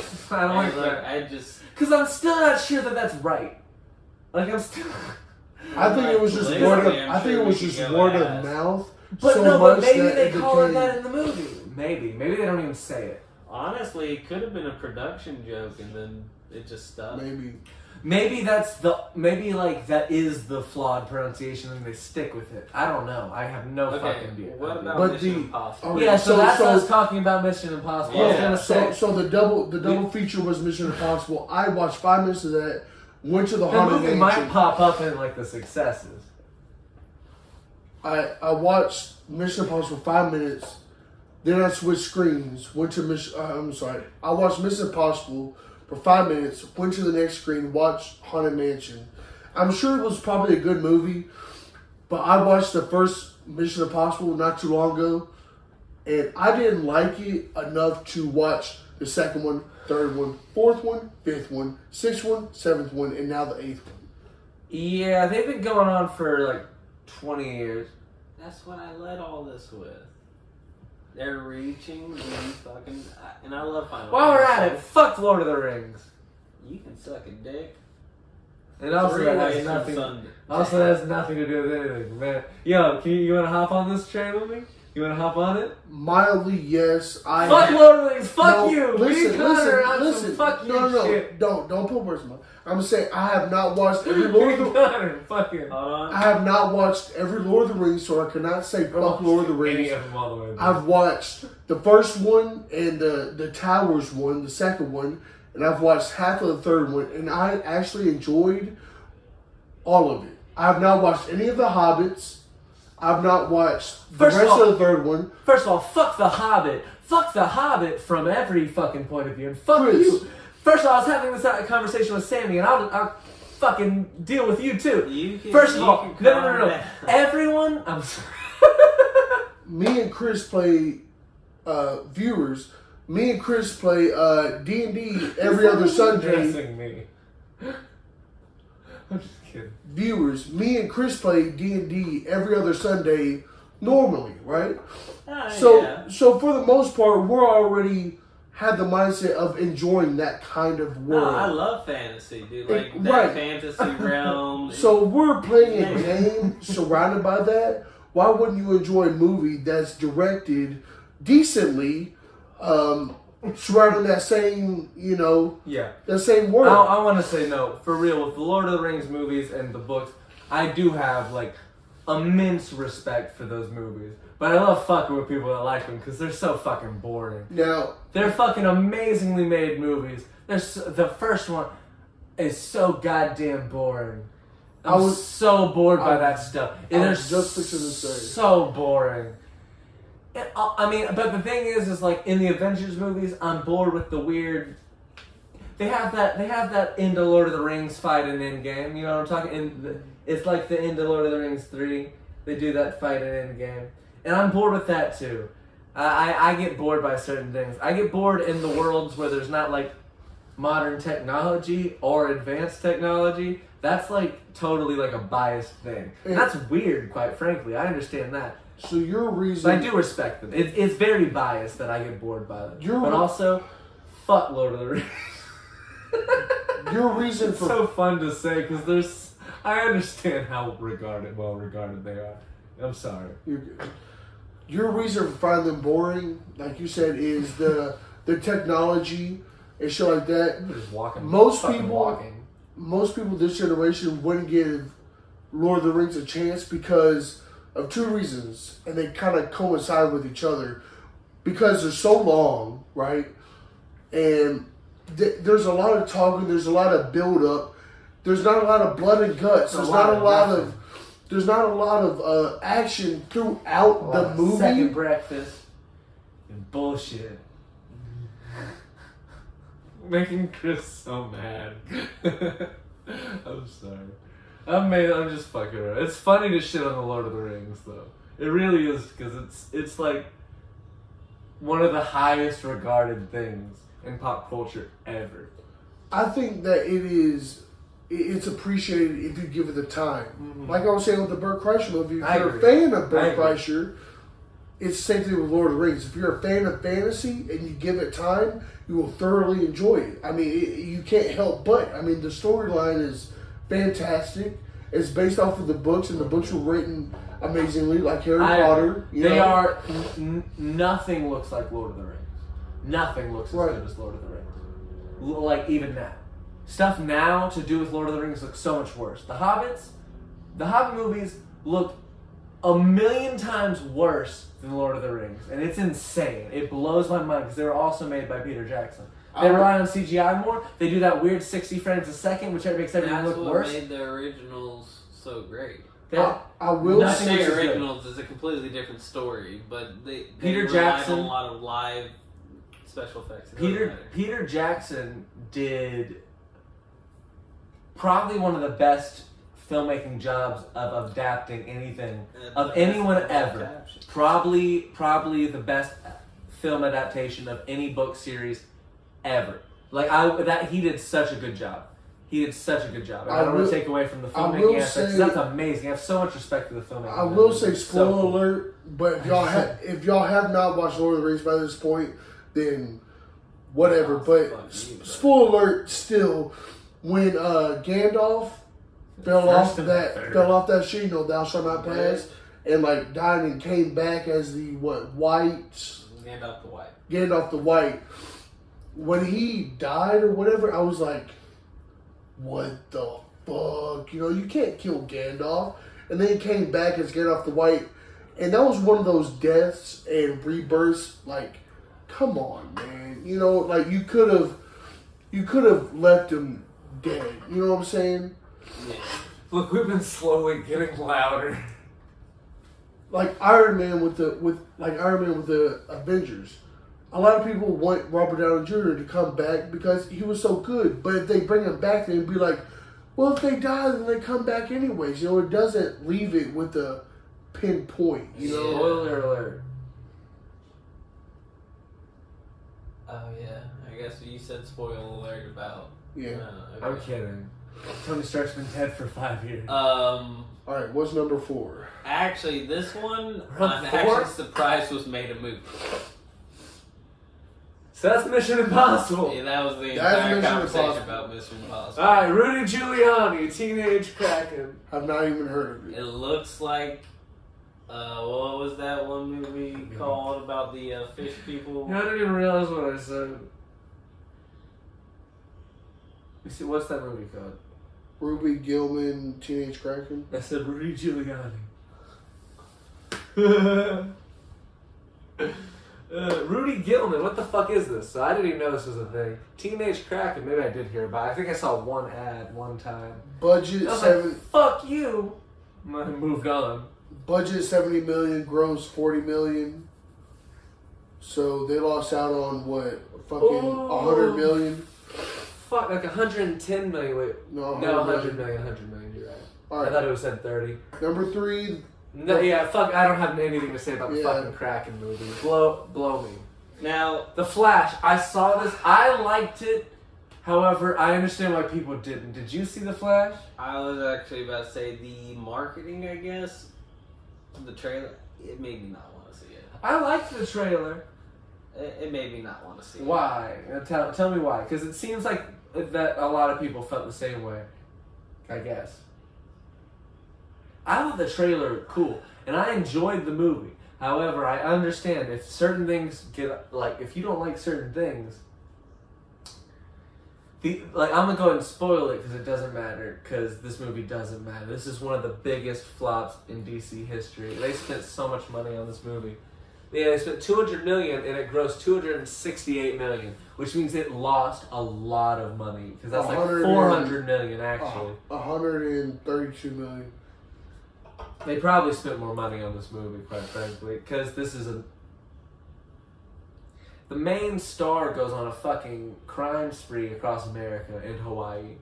that. Because I'm still not sure that that's right. Like, I'm still... I think it was just word of mouth. But maybe they call it that in the movie. Maybe they don't even say it. Honestly, it could have been a production joke, and then it just stuck. Maybe that is the flawed pronunciation, and they stick with it. I don't know. I have no fucking idea. What about Mission Impossible? Yeah, so that's us talking about Mission Impossible. Yeah. I was gonna say. So the double feature was Mission Impossible. I watched 5 minutes of that. Went to the Haunted movie Mansion. might pop up in like the successes. I watched Mission Impossible 5 minutes. Then I switched screens. Went to I watched Mission Impossible for 5 minutes. Went to the next screen. Watched Haunted Mansion. I'm sure it was probably a good movie, but I watched the first Mission Impossible not too long ago, and I didn't like it enough to watch the second one, third one, fourth one, fifth one, sixth one, seventh one, and now the eighth one. Yeah, they've been going on for like 20 years. That's what I led all this with. They're reaching the fucking... And I love Final While we're Fantasy. at it, fuck Lord of the Rings. You can suck a dick. It also Three has ways nothing. from Sunday. Also has nothing to do with anything, man. Yo, you want to hop on this train with me? You want to hop on it? Mildly, yes. Fuck Lord of the Rings. Fuck No, you. Listen, Me and Connor on listen. some fuck you No. shit. Don't put words in my mouth. I'm saying I have not watched every Lord of the Connor, fuck you. Hold on. I have not watched every Lord of the Rings, so I cannot say fuck Lord of the Rings. Any of them all the way. I've watched the first one and the Towers one, the second one, and I've watched half of the third one, and I actually enjoyed all of it. I have not watched any of the Hobbits. I've not watched the First of rest all- of the third one. First of all, fuck the Hobbit. Fuck the Hobbit from every fucking point of view. And fuck Chris. you. First of all, I was having this conversation with Sammy, and I'll fucking deal with you too. You can, First of you all, can no. calm down. Everyone, I'm sorry. Me and Chris play viewers. Me and Chris play D&D every other Sunday. Addressing me. I'm just kidding. Viewers, me and Chris play D&D every other Sunday normally, right? Yeah. So for the most part, we're already had the mindset of enjoying that kind of No, world. I love fantasy, dude. Like, Right. that fantasy realm. So we're playing a game surrounded by that. Why wouldn't you enjoy a movie that's directed decently, surrounding that same, Yeah. that same world? I want to say no. For real, with the Lord of the Rings movies and the books, I do have, like, immense respect for those movies. But I love fucking with people that like them because they're so fucking boring. Now, They're fucking amazingly made movies. The first one is so goddamn boring. I I'm was- so bored by I- that stuff. I They're was just fixing to say. so boring. I mean, but the thing is like in the Avengers movies, I'm bored with the weird. They have that end of Lord of the Rings fight in Endgame. You know what I'm talking? It's like the end of Lord of the Rings 3. They do that fight in Endgame, and I'm bored with that too. I get bored by certain things. I get bored in the worlds where there's not like modern technology or advanced technology. That's like totally like a biased thing. And that's weird, quite frankly. I understand that. so your reason... But I do respect them. It's very biased that I get bored by them. You're- But also, fuck Lord of the Rings. Your reason It's for... so fun to say because I understand how well regarded they are. I'm sorry. Your reason for finding them boring, like you said, is the technology and shit like that. I'm just walking. Most fucking people- walking. Most people this generation wouldn't give Lord of the Rings a chance because of two reasons, and they kind of coincide with each other. Because they're so long, right? And there's a lot of talking, there's a lot of build up. There's not a lot of blood and guts. There's not a lot of action throughout the movie. Second breakfast and bullshit. Making Chris so mad. I'm sorry. I'm just fucking around. It's funny to shit on the Lord of the Rings, though. It really is because it's like one of the highest regarded things in pop culture ever. I think that it's appreciated if you give it the time. Mm-hmm. Like I was saying with the Bert Kreischer movie, if I you're agree. a fan of I Bert agree. Kreischer, it's the same thing with Lord of the Rings. If you're a fan of fantasy and you give it time, you will thoroughly enjoy it. I mean, you can't help but. I mean, the storyline is fantastic. It's based off of the books, and the books were written amazingly, like Harry Potter. They are. Nothing looks like Lord of the Rings. Nothing looks as Right. good as Lord of the Rings. Like even now, stuff now to do with Lord of the Rings looks so much worse. The Hobbit movies look a million times worse than Lord of the Rings, and it's insane. It blows my mind because they were also made by Peter Jackson. They rely on CGI more. They do that weird 60 frames a second, which makes everything That's look what worse. made the originals so great. I will Not Nothing say say looks as good. originals is a completely different story, but they Peter relied Jackson- on a lot of live special effects. It doesn't matter. Peter Jackson did probably one of the best filmmaking jobs of adapting anything of anyone ever. Probably the best film adaptation of any book series ever. He did such a good job. He did such a good job. I don't want to take away from the filmmaking aspect. That's amazing. I have so much respect for the filmmaking. I will say, spoiler alert, but if y'all have not watched Lord of the Rings by this point, then whatever. But spoiler alert, still, when Gandalf fell off that sheet, thou shalt not pass, and like died and came back as the white Gandalf the White. When he died or whatever, I was like, what the fuck? You can't kill Gandalf. And then he came back as Gandalf the White. And that was one of those deaths and rebirths. Like, come on, man. You could have left him dead. You know what I'm saying? Yeah. Look, we've been slowly getting louder. Like Iron Man with the Avengers. A lot of people want Robert Downey Jr. to come back because he was so good. But if they bring him back, they'd be like, well, if they die, then they come back anyways. It doesn't leave it with a pinpoint. Spoiler alert. Oh, yeah. I guess you said spoiler alert about... Yeah. Okay. I'm kidding. Tony Stark's been dead for 5 years. Alright, what's number 4? Actually, this one, I'm actually surprised was made a movie. So that's Mission Impossible. Yeah, that was the entire conversation about Mission Impossible. Alright, Rudy Giuliani, Teenage Kraken. I've not even heard of it. It looks like, what was that one movie called about the fish people? I didn't even realize what I said. You see, what's that movie called? Ruby Gilman, Teenage Kraken. I said Rudy Giuliani. Rudy Gilman, what the fuck is this? So I didn't even know this was a thing. Teenage Kraken, maybe I did hear about it. I think I saw one ad one time. Budget fuck you. I moved on. Budget 70 million, gross 40 million. So they lost out on what? Fucking 100 million? Fuck, like 110 million. Wait. No, 100 million, you're right. All right. I thought it was said 30. Number 3. No, yeah, fuck, I don't have anything to say about the fucking Kraken movie. Blow me. Now, The Flash, I saw this, I liked it. However, I understand why people didn't. Did you see The Flash? I was actually about to say the marketing, I guess. The trailer, it made me not want to see it. I liked the trailer. It made me not want to see it. Why? Tell me why. Because it seems like that a lot of people felt the same way. I guess. I thought the trailer cool, and I enjoyed the movie. However, I understand if certain things if you don't like certain things, I'm gonna go ahead and spoil it because it doesn't matter, because this movie doesn't matter. This is one of the biggest flops in DC history. They spent so much money on this movie. Yeah, they spent $200 million and it grossed $268 million, which means it lost a lot of money because that's like $400 million actually. 132 million. They probably spent more money on this movie, quite frankly, because this is the main star goes on a fucking crime spree across America in Hawaii.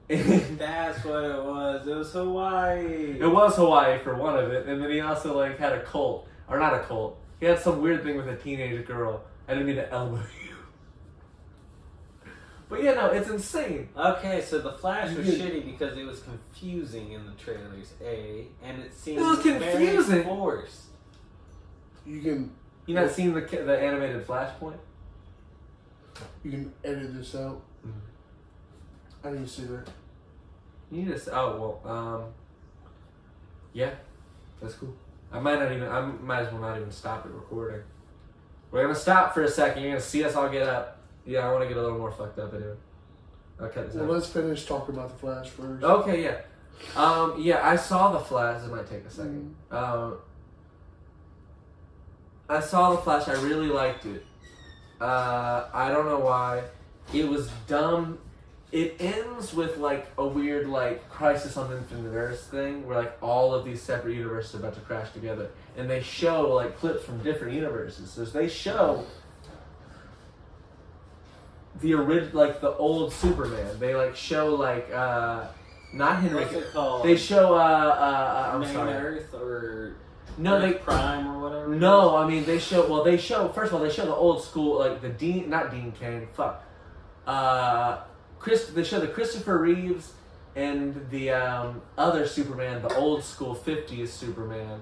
That's what it was. It was Hawaii. It was Hawaii for one of it, and then he also had a cult, or not a cult. He had some weird thing with a teenage girl. I didn't mean to elbow you. But yeah, no, it's insane. Okay, so The Flash was shitty because it was confusing in the trailers, and it seemed very forced. You not seen the animated Flashpoint? You can edit this out. I didn't see that. You just yeah, that's cool. I might as well not even stop it recording. We're gonna stop for a second. You're gonna see us all get up. Yeah, I want to get a little more fucked up anyway. I'll cut this out. Let's finish talking about The Flash first. Okay, yeah. Yeah, I saw The Flash. It might take a second. I saw The Flash. I really liked it. I don't know why. It was dumb. It ends with a weird Crisis on Infinite Earths thing where all of these separate universes are about to crash together, and they show clips from different universes. So they show the original, the old Superman. They show not Henry. What's it called? They show I'm Man sorry. Earth or No, they Prime or whatever. No, I mean they show. Well, they show. First of all, they show the old school, like the not Dean Cain. Fuck. They show the Christopher Reeves and the other Superman, the old school 50s Superman,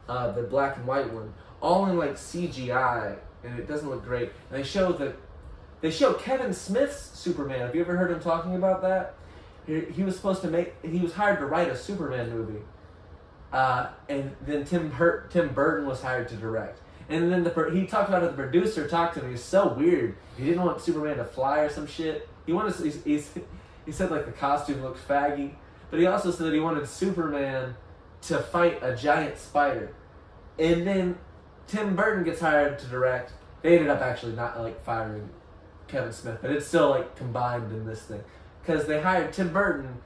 the black and white one, all in like CGI, and it doesn't look great. And they show Kevin Smith's Superman. Have you ever heard him talking about that? He was supposed to he was hired to write a Superman movie. And then Tim Burton was hired to direct. And then he talked about it, the producer talked to him. He was so weird. He didn't want Superman to fly or some shit. He said like the costume looked faggy. But he also said that he wanted Superman to fight a giant spider. And then Tim Burton gets hired to direct. They ended up actually not like firing Kevin Smith, but it's still like combined in this thing. Because they hired Tim Burton,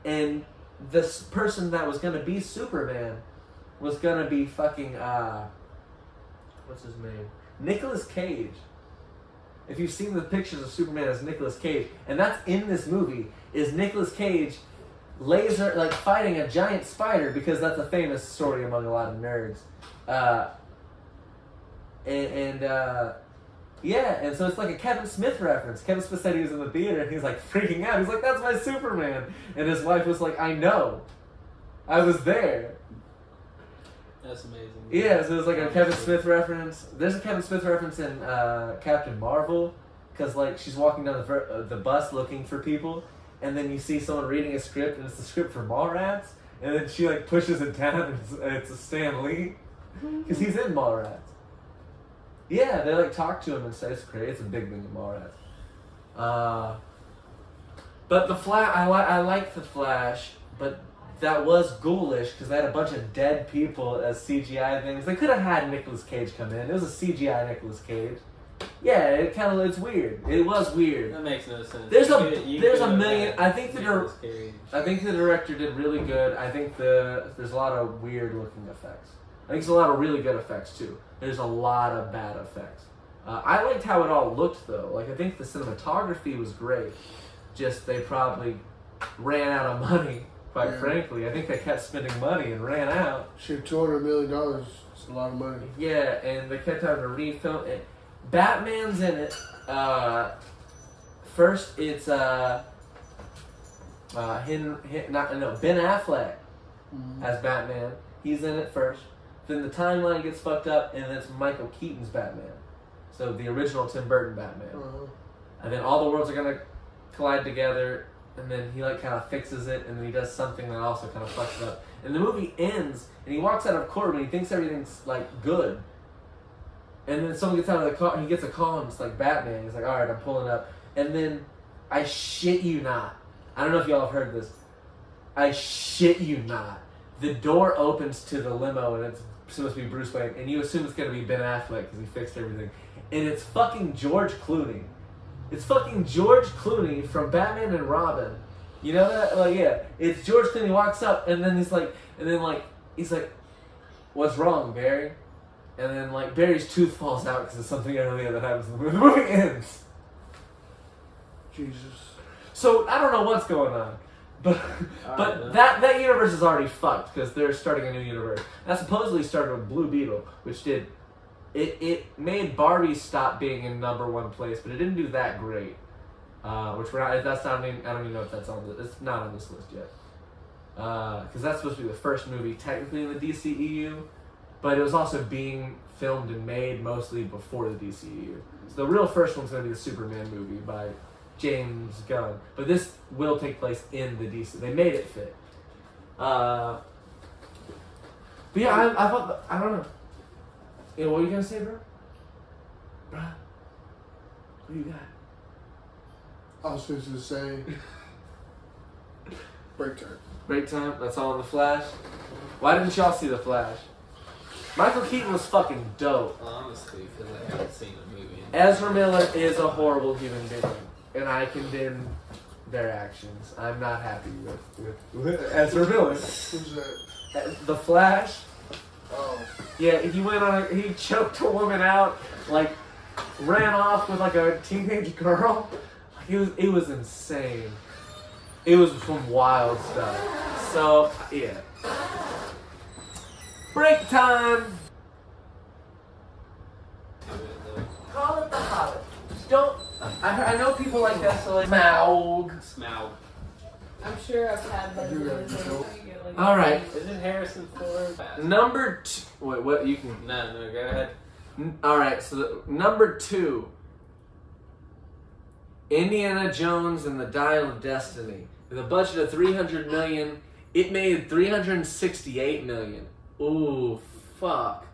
and this person that was gonna be Superman was gonna be fucking what's his name? Nicolas Cage. If you've seen the pictures of Superman as Nicolas Cage, and that's in this movie, is Nicolas Cage fighting a giant spider, because that's a famous story among a lot of nerds. Yeah, and so it's like a Kevin Smith reference. Kevin Smith said he was in the theater and he's like freaking out. He's like, "That's my Superman." And his wife was like, "I know. I was there." That's amazing. Yeah, so it's like a Kevin Smith reference. There's a Kevin Smith reference in Captain Marvel, because like she's walking down the bus looking for people, and then you see someone reading a script, and it's the script for Mallrats, and then she like pushes it down, and it's a Stan Lee, because he's in Mallrats. Yeah, they like talk to him and say it's great. It's a big thing in Mallrats. But the Flash, I like the Flash, but that was ghoulish because they had a bunch of dead people as CGI things. They could have had Nicolas Cage come in. It was a CGI Nicolas Cage. Yeah, it's weird. It was weird. That makes no sense. There's a million. I think the director did really good. I think there's a lot of weird looking effects. I think there's a lot of really good effects too. There's a lot of bad effects. I liked how it all looked though. Like I think the cinematography was great. Just they probably ran out of money. Quite frankly, I think they kept spending money and ran out. Shit, $200 million is a lot of money. Yeah, and they kept having to refilm it. Batman's in it. First, it's Ben Affleck as Batman. He's in it first. Then the timeline gets fucked up, and then it's Michael Keaton's Batman. So the original Tim Burton Batman. And then all the worlds are gonna collide together, and then he like kind of fixes it, and then he does something that also kind of fucks it up. And the movie ends, and he walks out of court, and he thinks everything's like good. And then someone gets out of the car, and he gets a call, and it's like Batman. He's like, "All right, I'm pulling up." And then, I shit you not, I don't know if y'all have heard this. I shit you not, the door opens to the limo, and it's supposed to be Bruce Wayne, and you assume it's gonna be Ben Affleck because he fixed everything, and it's fucking George Clooney. It's fucking George Clooney from Batman and Robin. You know that? Like, yeah, it's George Clooney walks up, and then he's like, "What's wrong, Barry?" And then like Barry's tooth falls out because of something earlier that happens in the movie. The movie ends. Jesus. So I don't know what's going on. But that universe is already fucked because they're starting a new universe. That supposedly started with Blue Beetle, which did it made Barbie stop being in #1 place, but it didn't do that great. Which we're not. That's not. I don't even know if that's on. It's not on this list yet. Because that's supposed to be the first movie technically in the DCEU, but it was also being filmed and made mostly before the DCEU. So the real first one's gonna be the Superman movie by James Gunn, but this will take place in the DC. They made it fit. But yeah, I thought I don't know. Yeah, what are you gonna say, bro? Bruh, what do you got? I was supposed to say break time. Break time. That's all in the Flash. Why didn't y'all see the Flash? Michael Keaton was fucking dope. Honestly, because I haven't seen the movie. Ezra Miller is a horrible human being, and I condemn their actions. I'm not happy with Ezra Miller. Who's that? The Flash. Oh. Yeah, he choked a woman out, like ran off with like a teenage girl. It was insane. It was some wild stuff. So, yeah. Break time! Call it the Hobbit. Just don't... I know people like that, so like... Smaug. I'm sure I've had that. Alright. Isn't Harrison Ford? Number 2... Wait, what? You can... No, go ahead. Alright, so number 2. Indiana Jones and the Dial of Destiny. With a budget of $300 million, it made $368 million. Ooh, fuck.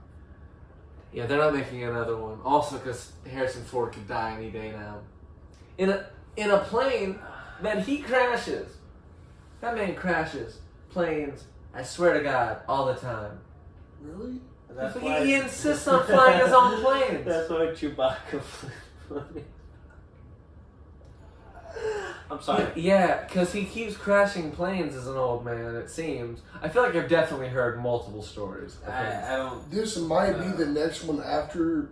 Yeah, they're not making another one. Also, because Harrison Ford could die any day now. In a plane that he crashes. That man crashes planes, I swear to God, all the time. Really? He insists on flying his own planes. That's why Chewbacca flew. I'm sorry. Yeah, because he keeps crashing planes as an old man, it seems. I feel like I've definitely heard multiple stories. I don't... This might be the next one after...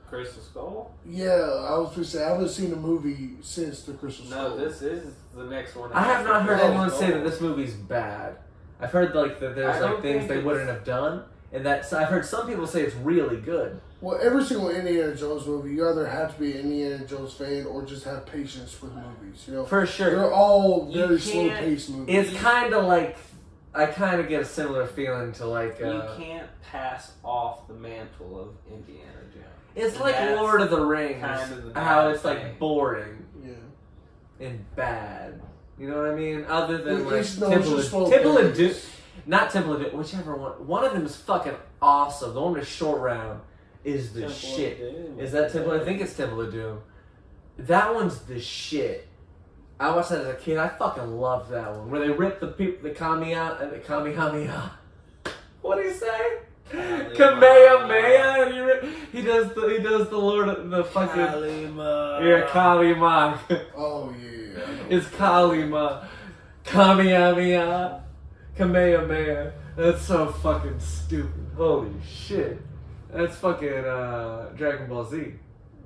Crystal Skull? Yeah, I was going to say, I haven't seen a movie since the Crystal Skull. No, this is the next one. I have not heard anyone say that this movie's bad. I've heard like that there's like things they wouldn't have done, and that I've heard some people say it's really good. Well, every single Indiana Jones movie, you either have to be an Indiana Jones fan or just have patience with movies. You know, for sure, they're all very slow-paced movies. It's kind of like I kind of get a similar feeling to like you can't pass off the mantle of Indiana Jones. It's like Lord of the Rings, kind of how it's like boring, yeah, and bad. You know what I mean? Other than like Temple of Doom, not Temple of Doom, whichever one. One of them is fucking awesome. The one with Short Round is the shit. Is that Temple? I think it's Temple of Doom. That one's the shit. I watched that as a kid. I fucking loved that one. Where they rip the Kamehameha. What do you say? Kamehameha, and he does the Lord of the fucking Kalima. Yeah, Kalima. Oh yeah, It's Kalima, Kamehameha, Kamehameha. That's so fucking stupid. Holy shit, that's fucking Dragon Ball Z.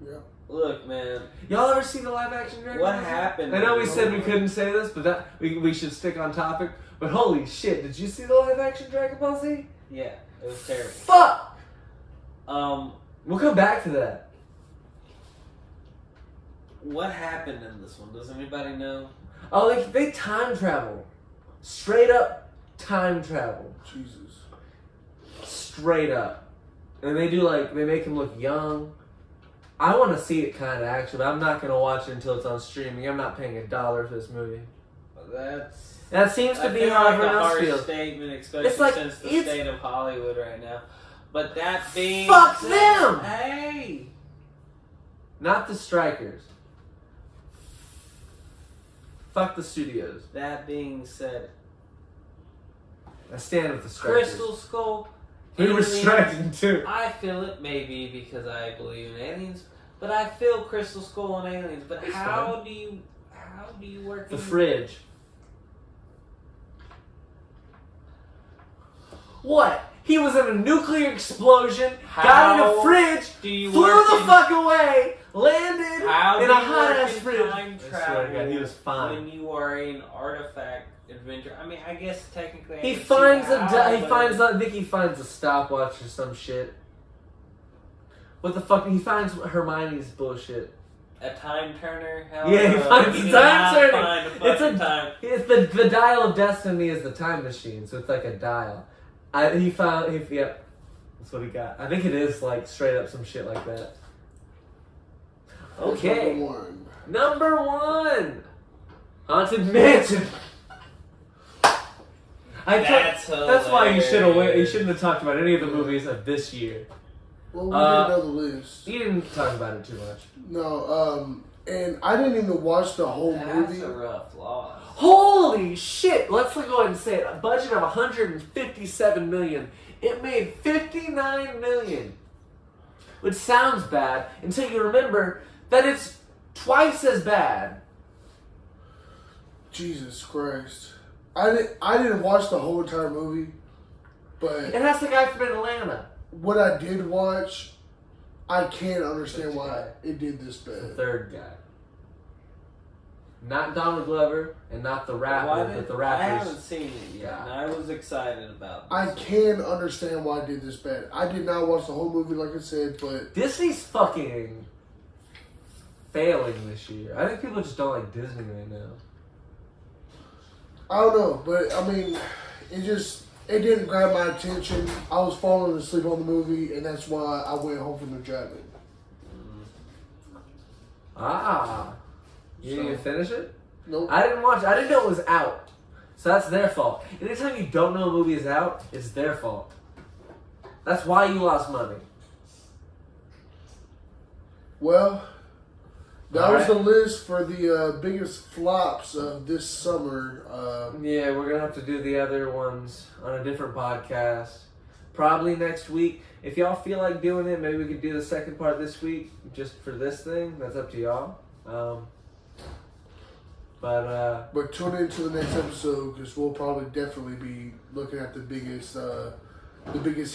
Yeah. Look, man. Y'all ever seen the live action Dragon Ball Z? What happened? I know we said we couldn't say this, but that we should stick on topic. But holy shit, did you see the live action Dragon Ball Z? Yeah. It was terrible. Fuck! We'll come back to that. What happened in this one? Does anybody know? Oh, they time travel. Straight up time travel. Jesus. Straight up. And they make him look young. I want to see it kind of actually, but I'm not going to watch it until it's on streaming. I'm not paying $1 for this movie. That seems to be how everyone else feels. Statement, especially since the state of Hollywood right now. But that being fuck them! Hey! Not the strikers. Fuck the studios. That being said, I stand with the strikers. Crystal Skull. We were striking too. I feel it maybe because I believe in aliens, but I feel Crystal Skull and aliens. But how do you work the fridge? What? He was in a nuclear explosion, got in a fridge, flew the fuck away, landed in a hot ass fridge. Time travel he was fine. When you are an artifact adventure, I mean, I guess technically I think he finds a stopwatch or some shit. What the fuck? He finds Hermione's bullshit. A time turner? Yeah, he finds a time turner. It's the dial of destiny is the time machine, so it's like a dial. That's what he got. I think it is like straight up some shit like that. Okay. Number one. Haunted Mansion. That's why you shouldn't have talked about any of the movies of this year. Well, we didn't know the list. You didn't talk about it too much. No, and I didn't even watch the whole movie. That's a rough loss. Holy shit! Let's go ahead and say it. A budget of $157 million. It made $59 million. Which sounds bad until you remember that it's twice as bad. Jesus Christ. I didn't watch the whole entire movie, but it has the guy from Atlanta. What I did watch, I can't understand why it did this bad. The third guy. Not Donald Glover and not the rapper, but the rappers. I haven't seen it yet, and I was excited about this. I can understand why I did this bad. I did not watch the whole movie, like I said, but Disney's fucking failing this year. I think people just don't like Disney right now. I don't know. But I mean, it didn't grab my attention. I was falling asleep on the movie, and that's why I went home from the drive-in. Ah. You didn't even finish it? Nope. I didn't watch it. I didn't know it was out. So that's their fault. Anytime you don't know a movie is out, it's their fault. That's why you lost money. Well, that All was right. the list for the biggest flops of this summer. Yeah, we're going to have to do the other ones on a different podcast. Probably next week. If y'all feel like doing it, maybe we could do the second part this week just for this thing. That's up to y'all. But tune into the next episode because we'll probably definitely be looking at the biggest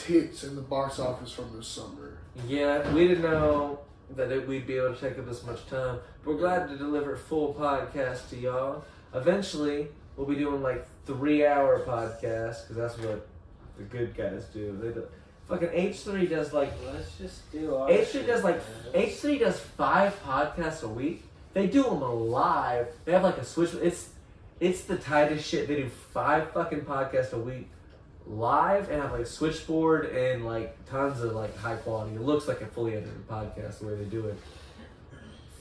hits in the box office from this summer. Yeah, we didn't know that we'd be able to take up this much time. But we're glad to deliver a full podcast to y'all. Eventually, we'll be doing like 3-hour podcasts because that's what the good guys do. They do. Fucking H3 does like Let's just do our H3 does like H3 does 5 podcasts a week. They do them live. They have like a switch. It's the tightest shit. They do 5 fucking podcasts a week live and have like a switchboard and like tons of like high quality. It looks like a fully edited podcast the way they do it.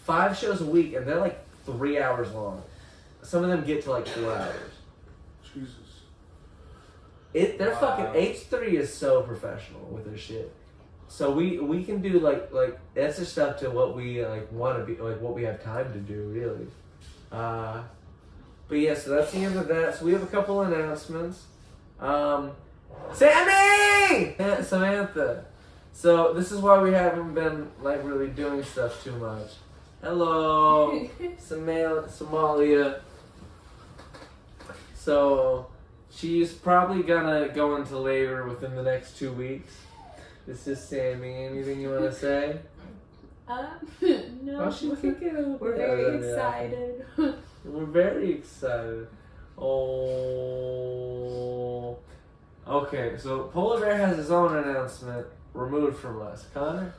5 shows a week and they're like 3 hours long. Some of them get to like 4 hours. Jesus. They're Wow. fucking H3 is so professional with their shit. So we can do like that's just up to what we like want to be, like what we have time to do really. But yeah, so that's the end of that. So we have a couple announcements. Sammy! Samantha. So this is why we haven't been like really doing stuff too much. Hello, Somalia. So she's probably gonna go into labor within the next 2 weeks. This is Sammy. Anything you want to say? No. Oh, she can get up. We're very excited. We're very excited. Oh. Okay, so Polar Bear has his own announcement removed from us. Connor?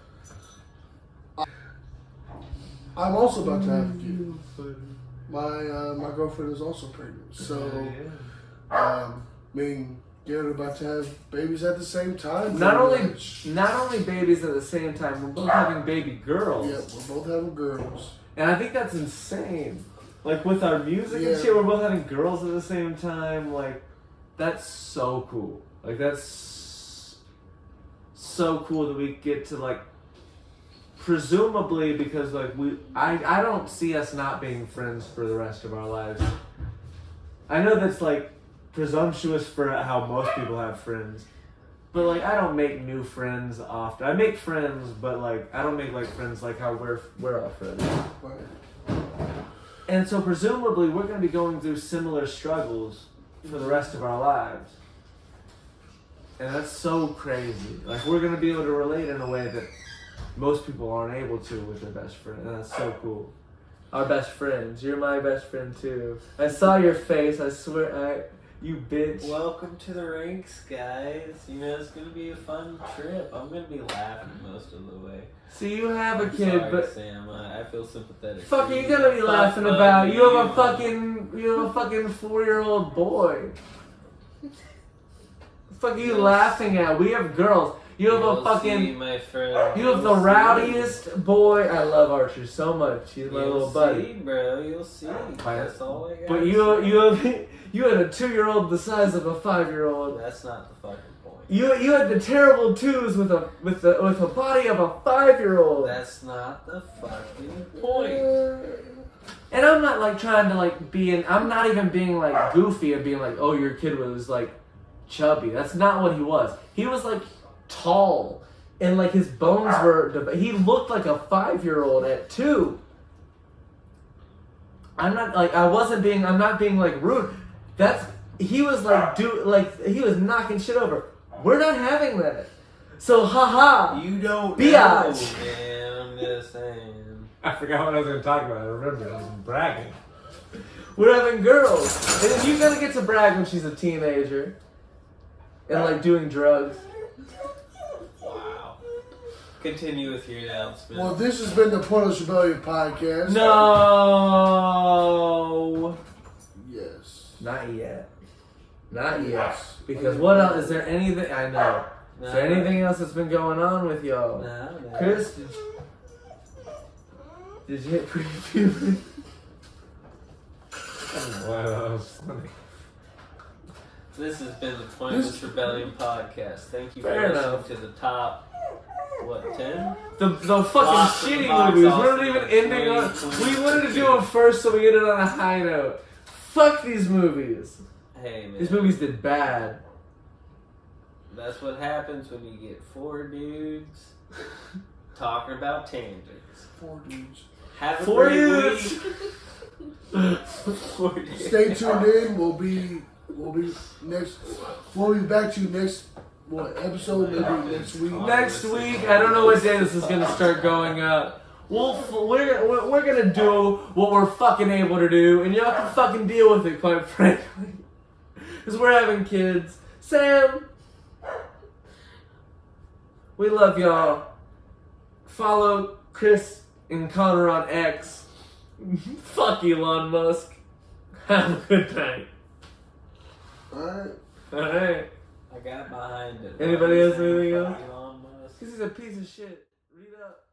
I'm also about to have a kid. My girlfriend is also pregnant, so I mean, they're about to have babies at the same time. Not only babies at the same time, we're both having baby girls. Yeah, we're both having girls. And I think that's insane. Like with our music and Yeah. shit, we're both having girls at the same time. Like, that's so cool. Like, that's so cool that we get to like, presumably because like I don't see us not being friends for the rest of our lives. I know that's like presumptuous for how most people have friends. But like I don't make new friends often. I make friends, but like I don't make like friends like how we're all friends. Right. And so presumably we're going to be going through similar struggles for the rest of our lives. And that's so crazy. Like we're going to be able to relate in a way that most people aren't able to with their best friend. And that's so cool. Our best friends. You're my best friend too. I saw your face. I swear. You bitch. Welcome to the rinks, guys. You know, it's going to be a fun trip. I'm going to be laughing most of the way. So you have a I'm kid, sorry, but Sam, I feel sympathetic. fuck to are you gonna be laughing Fuck about? You have a you. fucking 4-year-old boy. Fuck are you laughing at? We have girls. You have You'll a fucking. see, my friend. You have the You'll see. rowdiest boy. I love Archer so much. He's my You'll little buddy. see, bro. You'll see. That's all I got. But you had a 2-year-old the size of a 5-year-old. That's not the fucking point. You had the terrible twos with a body of a 5-year-old. That's not the fucking point. And I'm not like trying to like I'm not even being like goofy and being like, oh, your kid was like chubby. That's not what he was. He was like tall and like his bones were. He looked like a 5-year-old at 2. I'm not being like rude. He was like he was knocking shit over. We're not having that. So haha. You don't Biatch. know, man. I'm just saying. I forgot what I was going to talk about. I remember I was bragging. We're having girls. And then you gotta get to brag when she's a teenager. And like doing drugs. Wow. Continue with your announcement. Well, this has been the Pointless Rebellion podcast. No. Yes. Not yet. Not yet. Because what else? Is there anything? I know. Is there anything else that's been going on with y'all? No. Chris, did you hit pre-puberty? Wow, that was funny. This has been the Pointless Rebellion podcast. Thank you for Fair listening enough. to the top, 10? The fucking Box- shitty box movies. office We're not even ending on. 20, We wanted to do them first so we ended on a high note. Fuck these movies. Hey, man. These movies did bad. That's what happens when you get 4 dudes talking about tangents. 4 dudes. Have a 4 great dudes. week. 4 dudes. Stay tuned in. We'll be next. We'll be back to you next episode maybe next week. Next week, I don't know what day this is gonna start going up. We're gonna do what we're fucking able to do, and y'all can fucking deal with it, quite frankly. Because we're having kids. Sam, we love y'all. Follow Chris and Connor on X. Fuck Elon Musk. Have a good night. Alright. Alright. I got behind it. Anybody else, anything else? Elon Musk. Because he's a piece of shit. Read up.